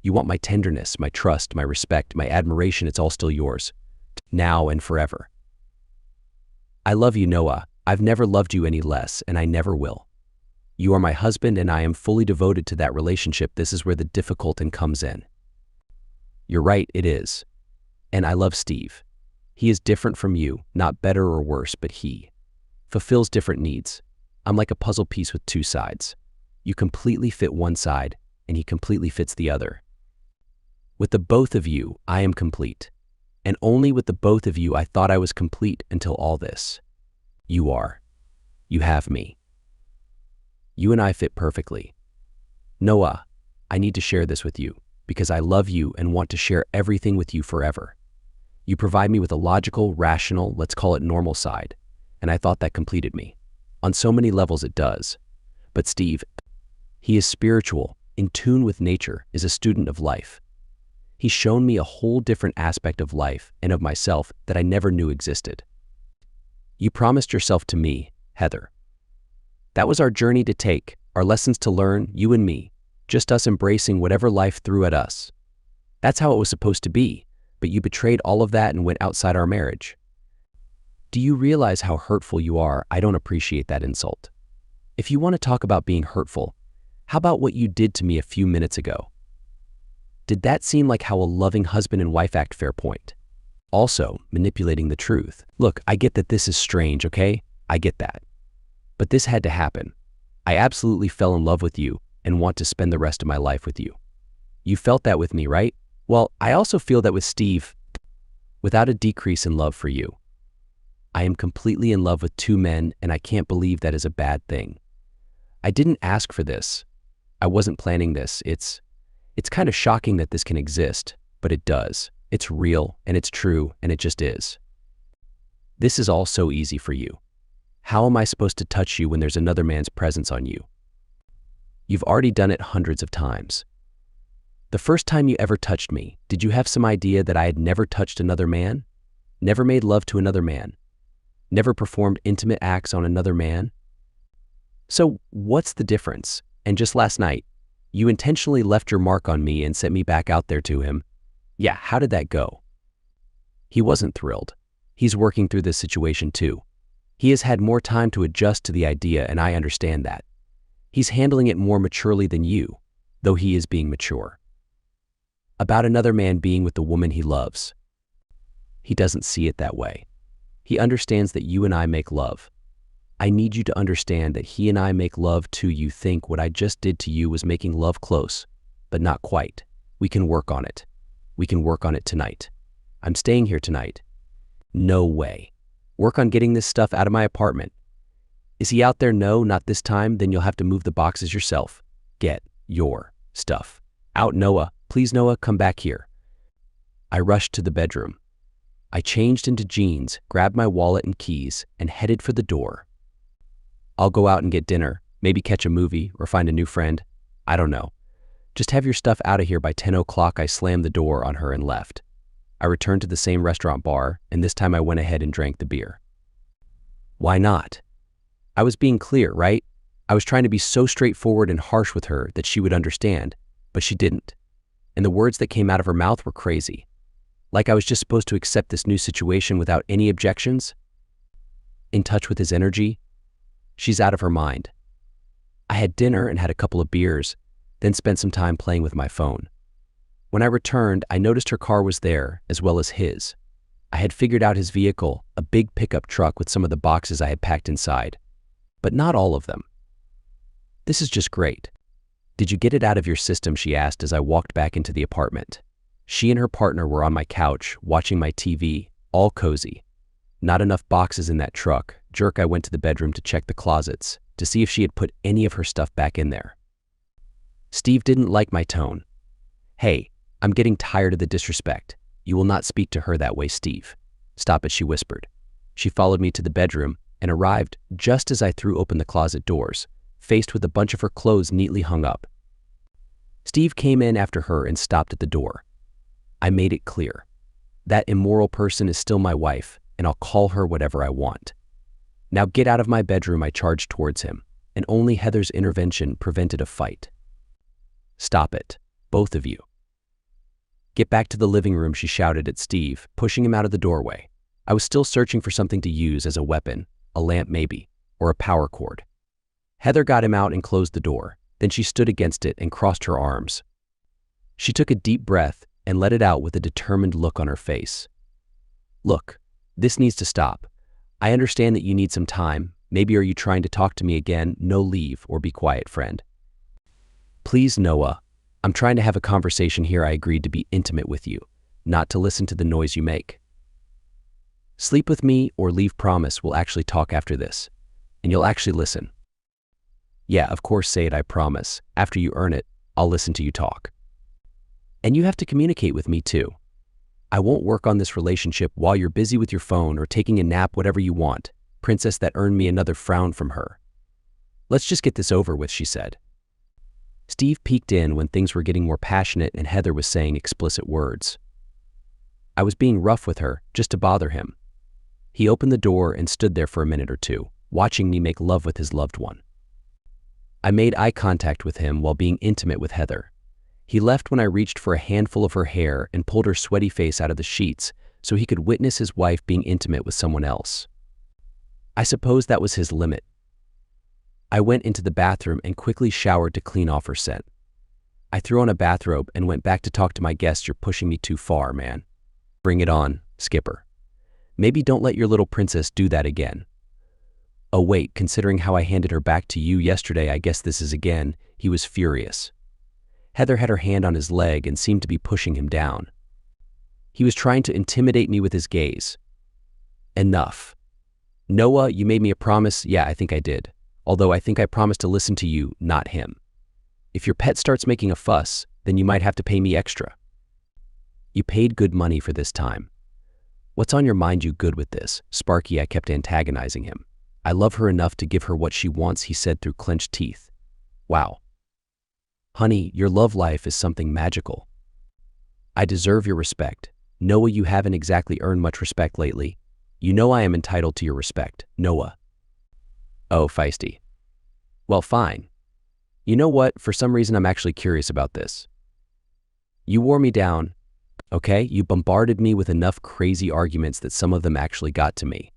You want my tenderness, my trust, my respect, my admiration. It's all still yours. Now and forever. I love you, Noah. I've never loved you any less, and I never will. You are my husband, and I am fully devoted to that relationship. This is where the difficulty comes in. You're right, it is. And I love Steve. He is different from you, not better or worse, but he fulfills different needs. I'm like a puzzle piece with 2 sides. You completely fit one side, and he completely fits the other. With the both of you, I am complete. And only with the both of you I thought I was complete until all this. You are. You have me. You and I fit perfectly. Noah, I need to share this with you because I love you and want to share everything with you forever. You provide me with a logical, rational, let's call it normal side, and I thought that completed me. On so many levels it does. But Steve, he is spiritual, in tune with nature, is a student of life. He's shown me a whole different aspect of life and of myself that I never knew existed. You promised yourself to me, Heather. That was our journey to take, our lessons to learn, you and me, just us embracing whatever life threw at us. That's how it was supposed to be, but you betrayed all of that and went outside our marriage. Do you realize how hurtful you are? I don't appreciate that insult. If you want to talk about being hurtful, how about what you did to me a few minutes ago? Did that seem like how a loving husband and wife act? Fair point. Also, manipulating the truth. Look, I get that this is strange, okay? I get that. But this had to happen. I absolutely fell in love with you and want to spend the rest of my life with you. You felt that with me, right? Well, I also feel that with Steve, without a decrease in love for you. I am completely in love with 2 men, and I can't believe that is a bad thing. I didn't ask for this. I wasn't planning this. It's kind of shocking that this can exist, but it does. It's real, and it's true, and it just is. This is all so easy for you. How am I supposed to touch you when there's another man's presence on you? You've already done it hundreds of times. The first time you ever touched me, did you have some idea that I had never touched another man? Never made love to another man? Never performed intimate acts on another man? So what's the difference? And just last night, you intentionally left your mark on me and sent me back out there to him. Yeah, how did that go? He wasn't thrilled. He's working through this situation too. He has had more time to adjust to the idea, and I understand that. He's handling it more maturely than you, though he is being mature. About another man being with the woman he loves. He doesn't see it that way. He understands that you and I make love. I need you to understand that he and I make love too. You think what I just did to you was making love close, but not quite. We can work on it. We can work on it tonight. I'm staying here tonight. No way. Work on getting this stuff out of my apartment. Is he out there? No, not this time. Then you'll have to move the boxes yourself. Get your stuff out, Noah. Please, Noah, come back here. I rushed to the bedroom. I changed into jeans, grabbed my wallet and keys, and headed for the door. I'll go out and get dinner, maybe catch a movie or find a new friend. I don't know. Just have your stuff out of here by 10 o'clock. I slammed the door on her and left. I returned to the same restaurant bar, and this time I went ahead and drank the beer. Why not? I was being clear, right? I was trying to be so straightforward and harsh with her that she would understand, but she didn't. And the words that came out of her mouth were crazy. Like I was just supposed to accept this new situation without any objections? In touch with his energy? She's out of her mind. I had dinner and had a couple of beers, then spent some time playing with my phone. When I returned, I noticed her car was there, as well as his. I had figured out his vehicle, a big pickup truck with some of the boxes I had packed inside, but not all of them. This is just great. Did you get it out of your system? She asked as I walked back into the apartment. She and her partner were on my couch, watching my TV, all cozy. Not enough boxes in that truck. Jerk, I went to the bedroom to check the closets, to see if she had put any of her stuff back in there. Steve didn't like my tone. Hey, I'm getting tired of the disrespect. You will not speak to her that way, Steve. Stop it, she whispered. She followed me to the bedroom and arrived just as I threw open the closet doors, faced with a bunch of her clothes neatly hung up. Steve came in after her and stopped at the door. I made it clear. That immoral person is still my wife, and I'll call her whatever I want. Now get out of my bedroom, I charged towards him, and only Heather's intervention prevented a fight. Stop it, both of you. Get back to the living room, she shouted at Steve, pushing him out of the doorway. I was still searching for something to use as a weapon, a lamp maybe, or a power cord. Heather got him out and closed the door. Then she stood against it and crossed her arms. She took a deep breath and let it out with a determined look on her face. Look, this needs to stop. I understand that you need some time. Maybe are you trying to talk to me again? No, leave or be quiet, friend. Please, Noah. I'm trying to have a conversation here. I agreed to be intimate with you, not to listen to the noise you make. Sleep with me or leave. Promise we'll actually talk after this, and you'll actually listen. Yeah, of course, say it, I promise. After you earn it, I'll listen to you talk. And you have to communicate with me too. I won't work on this relationship while you're busy with your phone or taking a nap, whatever you want. Princess, that earned me another frown from her. Let's just get this over with, she said. Steve peeked in when things were getting more passionate and Heather was saying explicit words. I was being rough with her, just to bother him. He opened the door and stood there for a minute or two, watching me make love with his loved one. I made eye contact with him while being intimate with Heather. He left when I reached for a handful of her hair and pulled her sweaty face out of the sheets so he could witness his wife being intimate with someone else. I suppose that was his limit. I went into the bathroom and quickly showered to clean off her scent. I threw on a bathrobe and went back to talk to my guests. You're pushing me too far, man. Bring it on, Skipper. Maybe don't let your little princess do that again. Oh wait, considering how I handed her back to you yesterday, I guess this is again. He was furious. Heather had her hand on his leg and seemed to be pushing him down. He was trying to intimidate me with his gaze. Enough. Noah, you made me a promise. Yeah, I think I did. Although I think I promised to listen to you, not him. If your pet starts making a fuss, then you might have to pay me extra. You paid good money for this time. What's on your mind? You good with this? Sparky, I kept antagonizing him. I love her enough to give her what she wants, he said through clenched teeth. Wow. Honey, your love life is something magical. I deserve your respect. Noah, you haven't exactly earned much respect lately. You know I am entitled to your respect, Noah. Oh, feisty. Well, fine. You know what? For some reason, I'm actually curious about this. You wore me down, okay? You bombarded me with enough crazy arguments that some of them actually got to me.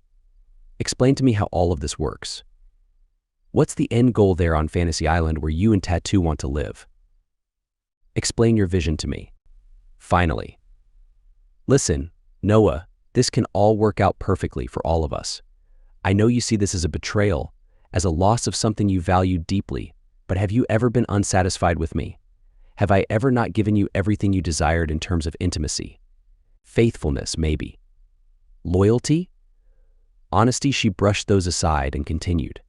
Explain to me how all of this works. What's the end goal there on Fantasy Island where you and Tattoo want to live? Explain your vision to me. Finally. Listen, Noah, this can all work out perfectly for all of us. I know you see this as a betrayal, as a loss of something you value deeply, but have you ever been unsatisfied with me? Have I ever not given you everything you desired in terms of intimacy? Faithfulness, maybe. Loyalty? Honesty? She brushed those aside and continued.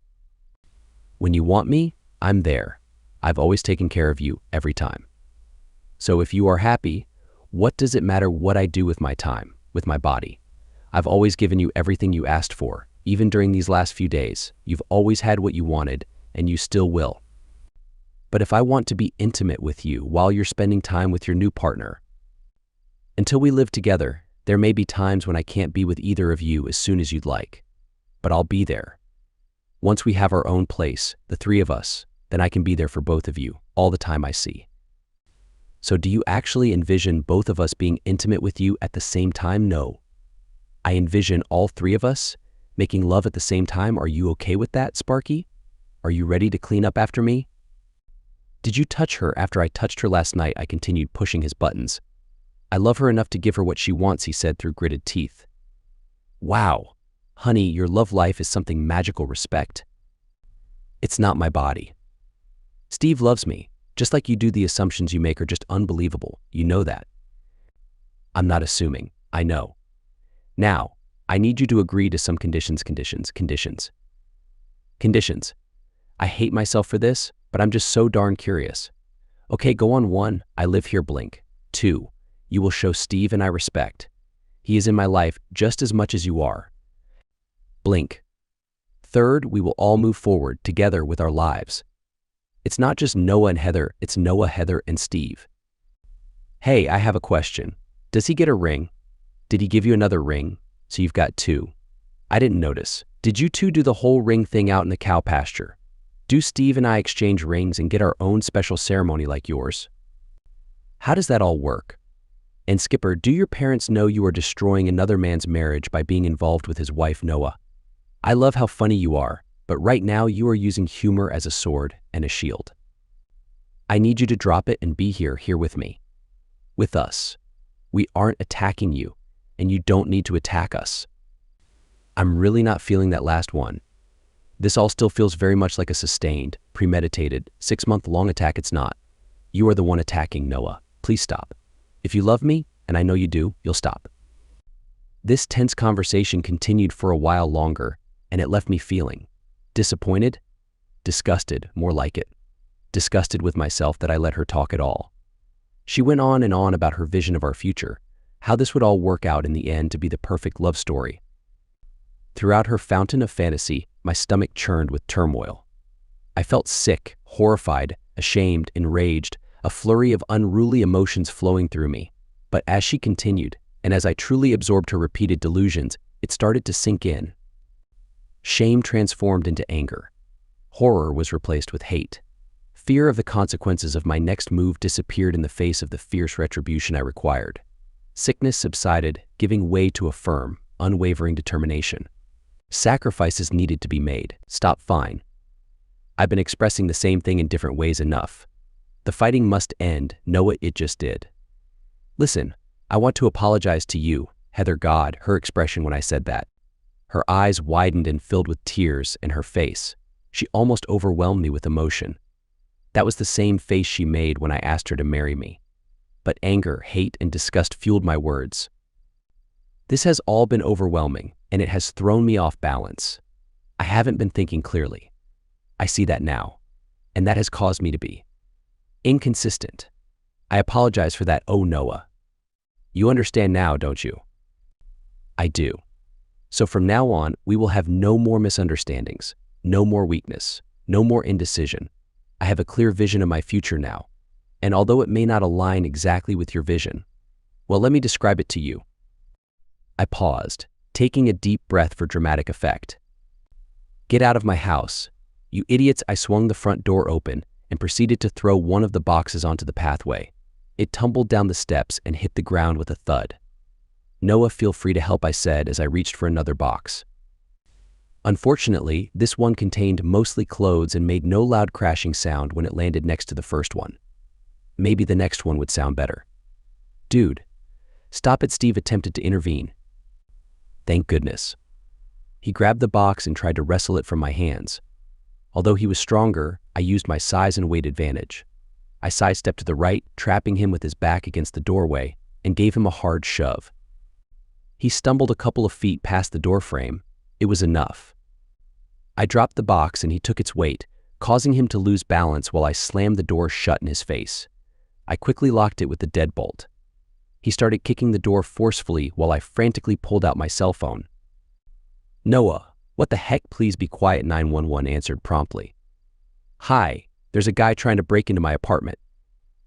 When you want me, I'm there. I've always taken care of you every time. So if you are happy, what does it matter what I do with my time, with my body? I've always given you everything you asked for, even during these last few days. You've always had what you wanted, and you still will. But if I want to be intimate with you while you're spending time with your new partner, until we live together, there may be times when I can't be with either of you as soon as you'd like, but I'll be there. Once we have our own place, the three of us, then I can be there for both of you all the time I see. So do you actually envision both of us being intimate with you at the same time? No. I envision all three of us making love at the same time. Are you okay with that, Sparky? Are you ready to clean up after me? Did you touch her after I touched her last night? I continued pushing his buttons. I love her enough to give her what she wants, he said through gritted teeth. Wow. Honey, your love life is something magical. Respect. It's not my body. Steve loves me, just like you do. The assumptions you make are just unbelievable. You know that. I'm not assuming. I know. Now, I need you to agree to some conditions. Conditions. I hate myself for this, but I'm just so darn curious. Okay, go on. 1, I live here. Blink. 2, you will show Steve and I respect. He is in my life just as much as you are. Blink. 3rd, we will all move forward together with our lives. It's not just Noah and Heather, it's Noah, Heather, and Steve. Hey, I have a question. Does he get a ring? Did he give you another ring? So you've got 2. I didn't notice. Did you 2 do the whole ring thing out in the cow pasture? Do Steve and I exchange rings and get our own special ceremony like yours? How does that all work? And Skipper, do your parents know you are destroying another man's marriage by being involved with his wife, Noah? I love how funny you are, but right now you are using humor as a sword and a shield. I need you to drop it and be here with me. With us. We aren't attacking you, and you don't need to attack us. I'm really not feeling that last one. This all still feels very much like a sustained, premeditated, 6-month-long attack. It's not. You are the one attacking, Noah. Please stop. If you love me, and I know you do, you'll stop. This tense conversation continued for a while longer, and it left me feeling disappointed, disgusted, more like it. Disgusted with myself that I let her talk at all. She went on and on about her vision of our future, how this would all work out in the end to be the perfect love story. Throughout her fountain of fantasy, my stomach churned with turmoil. I felt sick, horrified, ashamed, enraged, a flurry of unruly emotions flowing through me. But as she continued, and as I truly absorbed her repeated delusions, it started to sink in. Shame transformed into anger. Horror was replaced with hate. Fear of the consequences of my next move disappeared in the face of the fierce retribution I required. Sickness subsided, giving way to a firm, unwavering determination. Sacrifices needed to be made. Stop. Fine. I've been expressing the same thing in different ways enough. The fighting must end. Noah, it just did. Listen, I want to apologize to you, Heather. God, her expression when I said that. Her eyes widened and filled with tears, and her face. She almost overwhelmed me with emotion. That was the same face she made when I asked her to marry me. But anger, hate, and disgust fueled my words. This has all been overwhelming, and it has thrown me off balance. I haven't been thinking clearly. I see that now, and that has caused me to be inconsistent. I apologize for that. Oh, Noah. You understand now, don't you? I do. So from now on, we will have no more misunderstandings, no more weakness, no more indecision. I have a clear vision of my future now, And although it may not align exactly with your vision, well, let me describe it to you. I paused, taking a deep breath for dramatic effect. Get out of my house. You idiots. I swung the front door open and proceeded to throw one of the boxes onto the pathway. It tumbled down the steps and hit the ground with a thud. Noah, feel free to help, I said as I reached for another box. Unfortunately, this one contained mostly clothes and made no loud crashing sound when it landed next to the first one. Maybe the next one would sound better. Dude, stop it, Steve attempted to intervene. Thank goodness. He grabbed the box and tried to wrestle it from my hands. Although he was stronger, I used my size and weight advantage. I sidestepped to the right, trapping him with his back against the doorway, and gave him a hard shove. He stumbled a couple of feet past the doorframe. It was enough. I dropped the box and he took its weight, causing him to lose balance while I slammed the door shut in his face. I quickly locked it with the deadbolt. He started kicking the door forcefully while I frantically pulled out my cell phone. Noah, what the heck? Please be quiet, 911 answered promptly. Hi, there's a guy trying to break into my apartment.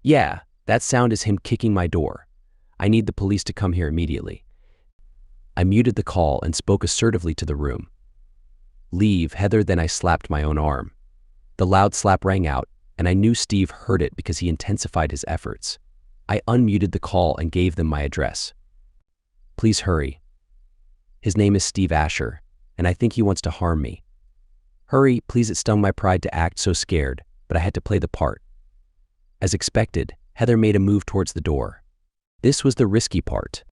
Yeah, that sound is him kicking my door. I need the police to come here immediately. I muted the call and spoke assertively to the room. Leave, Heather. Then I slapped my own arm. The loud slap rang out, and I knew Steve heard it because he intensified his efforts. I unmuted the call and gave them my address. Please hurry. His name is Steve Asher, and I think he wants to harm me. Hurry, please. It stung my pride to act so scared, but I had to play the part. As expected, Heather made a move towards the door. This was the risky part.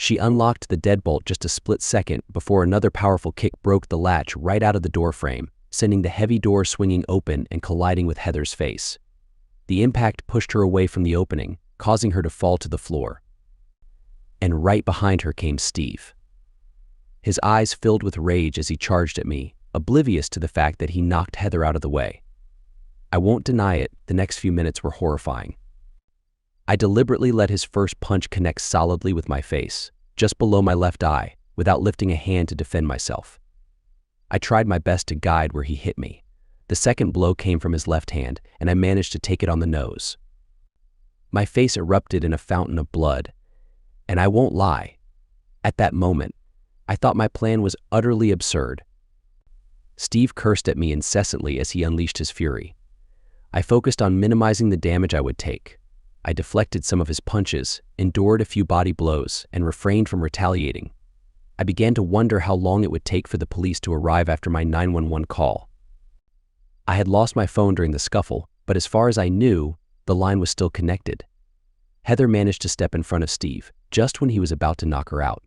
She unlocked the deadbolt just a split second before another powerful kick broke the latch right out of the doorframe, sending the heavy door swinging open and colliding with Heather's face. The impact pushed her away from the opening, causing her to fall to the floor. And right behind her came Steve. His eyes filled with rage as he charged at me, oblivious to the fact that he knocked Heather out of the way. I won't deny it, the next few minutes were horrifying. I deliberately let his first punch connect solidly with my face, just below my left eye, without lifting a hand to defend myself. I tried my best to guide where he hit me. The second blow came from his left hand, and I managed to take it on the nose. My face erupted in a fountain of blood, and I won't lie. At that moment, I thought my plan was utterly absurd. Steve cursed at me incessantly as he unleashed his fury. I focused on minimizing the damage I would take. I deflected some of his punches, endured a few body blows, and refrained from retaliating. I began to wonder how long it would take for the police to arrive after my 911 call. I had lost my phone during the scuffle, but as far as I knew, the line was still connected. Heather managed to step in front of Steve, just when he was about to knock her out.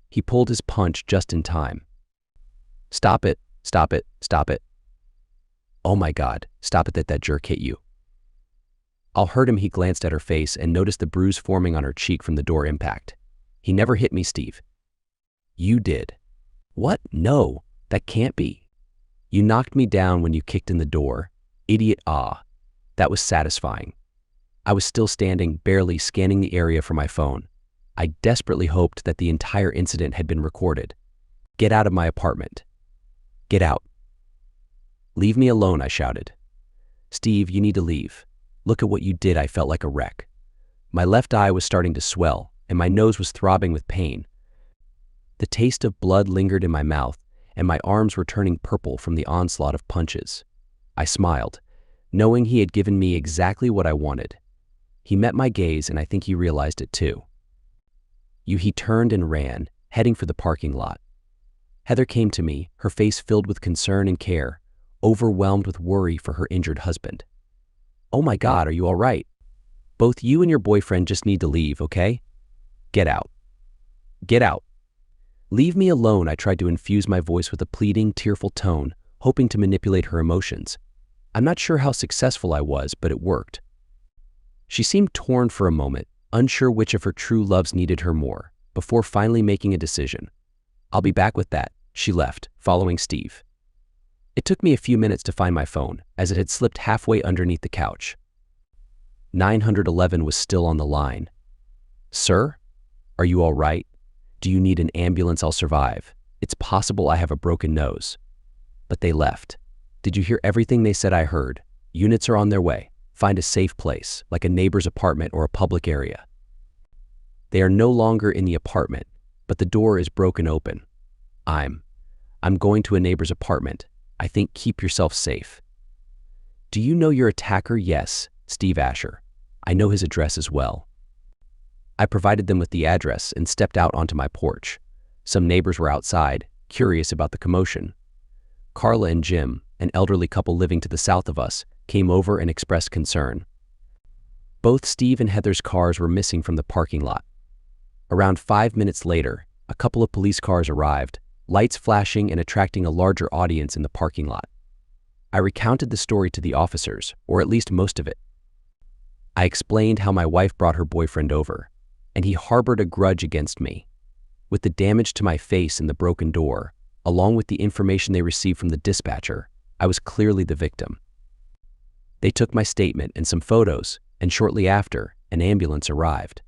He pulled his punch just in time. Stop it, stop it, stop it. Oh my God, stop it, that jerk hit you. I'll hurt him. He glanced at her face and noticed the bruise forming on her cheek from the door impact. He never hit me, Steve. You did. What? No, that can't be. You knocked me down when you kicked in the door. Idiot. Ah, that was satisfying. I was still standing, barely scanning the area for my phone. I desperately hoped that the entire incident had been recorded. Get out of my apartment. Get out. Leave me alone, I shouted. Steve, you need to leave. Look at what you did. I felt like a wreck. My left eye was starting to swell, and my nose was throbbing with pain. The taste of blood lingered in my mouth, and my arms were turning purple from the onslaught of punches. I smiled, knowing he had given me exactly what I wanted. He met my gaze, and I think he realized it too. He turned and ran, heading for the parking lot. Heather came to me, her face filled with concern and care, overwhelmed with worry for her injured husband. Oh my God, are you all right? Both you and your boyfriend just need to leave, okay? Get out. Get out. Leave me alone. I tried to infuse my voice with a pleading, tearful tone, hoping to manipulate her emotions. I'm not sure how successful I was, but it worked. She seemed torn for a moment, unsure which of her true loves needed her more, before finally making a decision. I'll be back with that. She left, following Steve. It took me a few minutes to find my phone, as it had slipped halfway underneath the couch. 911 was still on the line. Sir? Are you all right? Do you need an ambulance? I'll survive. It's possible I have a broken nose. But they left. Did you hear everything they said? I heard. Units are on their way. find a safe place, like a neighbor's apartment or a public area. They are no longer in the apartment, but the door is broken open. I'm going to a neighbor's apartment. I think keep yourself safe. Do you know your attacker? Yes, Steve Asher. I know his address as well. I provided them with the address and stepped out onto my porch. Some neighbors were outside, curious about the commotion. Carla and Jim, an elderly couple living to the south of us, came over and expressed concern. Both Steve and Heather's cars were missing from the parking lot. Around 5 minutes later, a couple of police cars arrived, lights flashing and attracting a larger audience in the parking lot. I recounted the story to the officers, or at least most of it. I explained how my wife brought her boyfriend over, and he harbored a grudge against me. With the damage to my face and the broken door, along with the information they received from the dispatcher, I was clearly the victim. They took my statement and some photos, and shortly after, an ambulance arrived.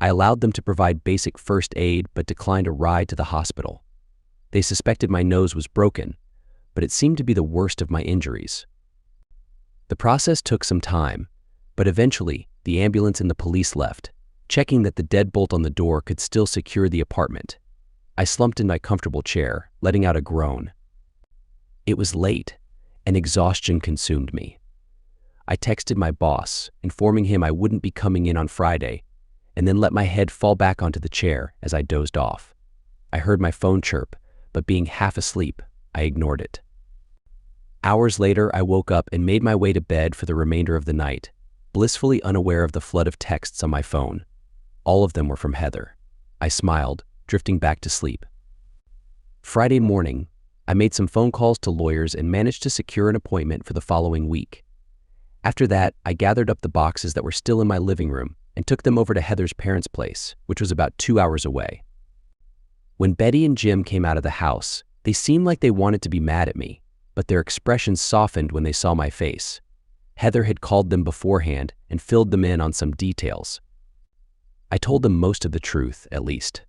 I allowed them to provide basic first aid but declined a ride to the hospital. They suspected my nose was broken, but it seemed to be the worst of my injuries. The process took some time, but eventually the ambulance and the police left, checking that the deadbolt on the door could still secure the apartment. I slumped in my comfortable chair, letting out a groan. It was late, and exhaustion consumed me. I texted my boss, informing him I wouldn't be coming in on Friday, and then let my head fall back onto the chair as I dozed off. I heard my phone chirp, but being half asleep, I ignored it. Hours later, I woke up and made my way to bed for the remainder of the night, blissfully unaware of the flood of texts on my phone. All of them were from Heather. I smiled, drifting back to sleep. Friday morning, I made some phone calls to lawyers and managed to secure an appointment for the following week. After that, I gathered up the boxes that were still in my living room and took them over to Heather's parents' place, which was about 2 hours away. When Betty and Jim came out of the house, they seemed like they wanted to be mad at me, but their expressions softened when they saw my face. Heather had called them beforehand and filled them in on some details. I told them most of the truth, at least.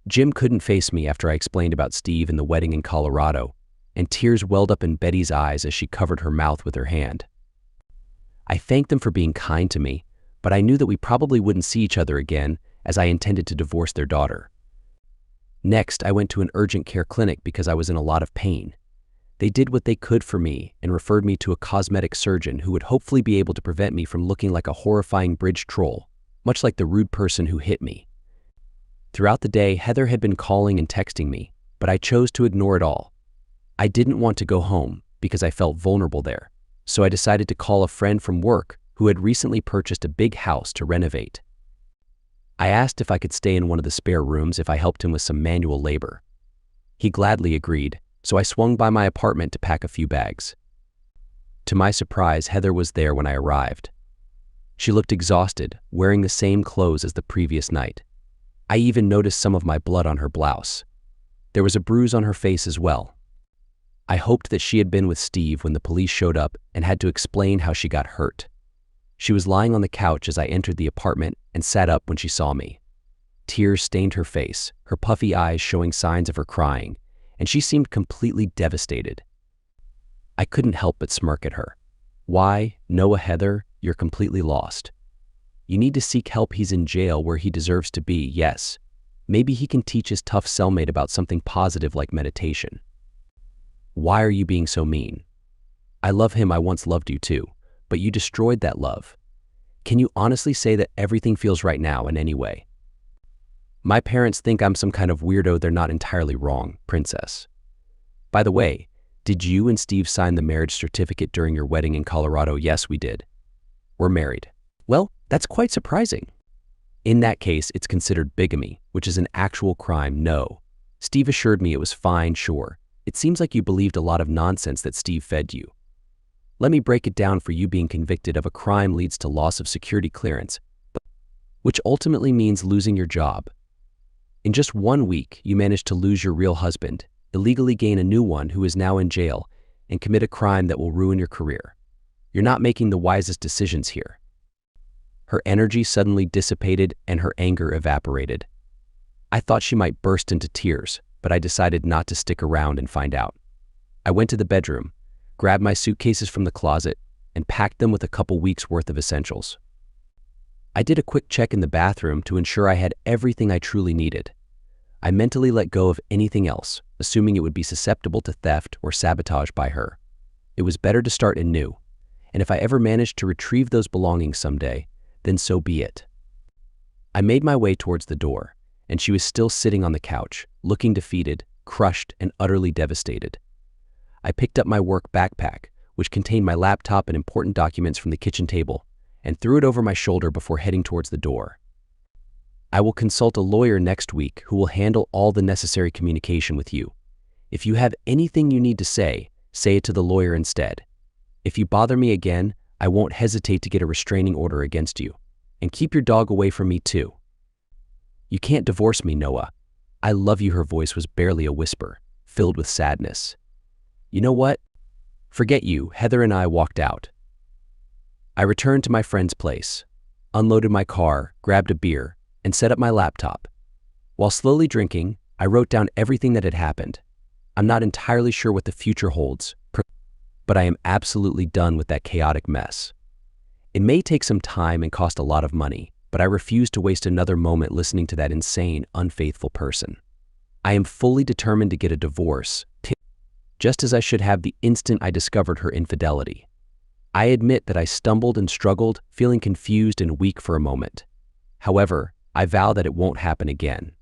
Jim couldn't face me after I explained about Steve and the wedding in Colorado, and tears welled up in Betty's eyes as she covered her mouth with her hand. I thanked them for being kind to me, but I knew that we probably wouldn't see each other again, as I intended to divorce their daughter. Next, I went to an urgent care clinic because I was in a lot of pain. They did what they could for me and referred me to a cosmetic surgeon who would hopefully be able to prevent me from looking like a horrifying bridge troll, much like the rude person who hit me. Throughout the day, Heather had been calling and texting me, but I chose to ignore it all. I didn't want to go home because I felt vulnerable there, so I decided to call a friend from work who had recently purchased a big house to renovate. I asked if I could stay in one of the spare rooms if I helped him with some manual labor. He gladly agreed, so I swung by my apartment to pack a few bags. To my surprise, Heather was there when I arrived. She looked exhausted, wearing the same clothes as the previous night. I even noticed some of my blood on her blouse. There was a bruise on her face as well. I hoped that she had been with Steve when the police showed up and had to explain how she got hurt. She was lying on the couch as I entered the apartment and sat up when she saw me. Tears stained her face, her puffy eyes showing signs of her crying, and she seemed completely devastated. I couldn't help but smirk at her. Why, Noah, Heather, you're completely lost. You need to seek help. He's in jail where he deserves to be, yes. Maybe he can teach his tough cellmate about something positive like meditation. Why are you being so mean? I love him. I once loved you too, but you destroyed that love. Can you honestly say that everything feels right now in any way? My parents think I'm some kind of weirdo. They're not entirely wrong, princess. By the way, did you and Steve sign the marriage certificate during your wedding in Colorado? Yes, we did. We're married. Well, that's quite surprising. In that case, it's considered bigamy, which is an actual crime. No. Steve assured me it was fine, sure. It seems like you believed a lot of nonsense that Steve fed you. Let me break it down for you. Being convicted of a crime leads to loss of security clearance, which ultimately means losing your job. In just 1 week, you managed to lose your real husband, illegally gain a new one who is now in jail, and commit a crime that will ruin your career. You're not making the wisest decisions here. Her energy suddenly dissipated and her anger evaporated. I thought she might burst into tears, but I decided not to stick around and find out. I went to the bedroom, grabbed my suitcases from the closet, and packed them with a couple weeks' worth of essentials. I did a quick check in the bathroom to ensure I had everything I truly needed. I mentally let go of anything else, assuming it would be susceptible to theft or sabotage by her. It was better to start anew, and if I ever managed to retrieve those belongings someday, then so be it. I made my way towards the door, and she was still sitting on the couch, looking defeated, crushed, and utterly devastated. I picked up my work backpack, which contained my laptop and important documents from the kitchen table, and threw it over my shoulder before heading towards the door. I will consult a lawyer next week who will handle all the necessary communication with you. If you have anything you need to say it to the lawyer instead. If you bother me again, I won't hesitate to get a restraining order against you. And keep your dog away from me too. You can't divorce me, Noah. I love you. Her voice was barely a whisper, filled with sadness. You know what? Forget you. Heather and I walked out. I returned to my friend's place, unloaded my car, grabbed a beer, and set up my laptop. While slowly drinking, I wrote down everything that had happened. I'm not entirely sure what the future holds, but I am absolutely done with that chaotic mess. It may take some time and cost a lot of money, but I refuse to waste another moment listening to that insane, unfaithful person. I am fully determined to get a divorce, just as I should have the instant I discovered her infidelity. I admit that I stumbled and struggled, feeling confused and weak for a moment. However, I vow that it won't happen again.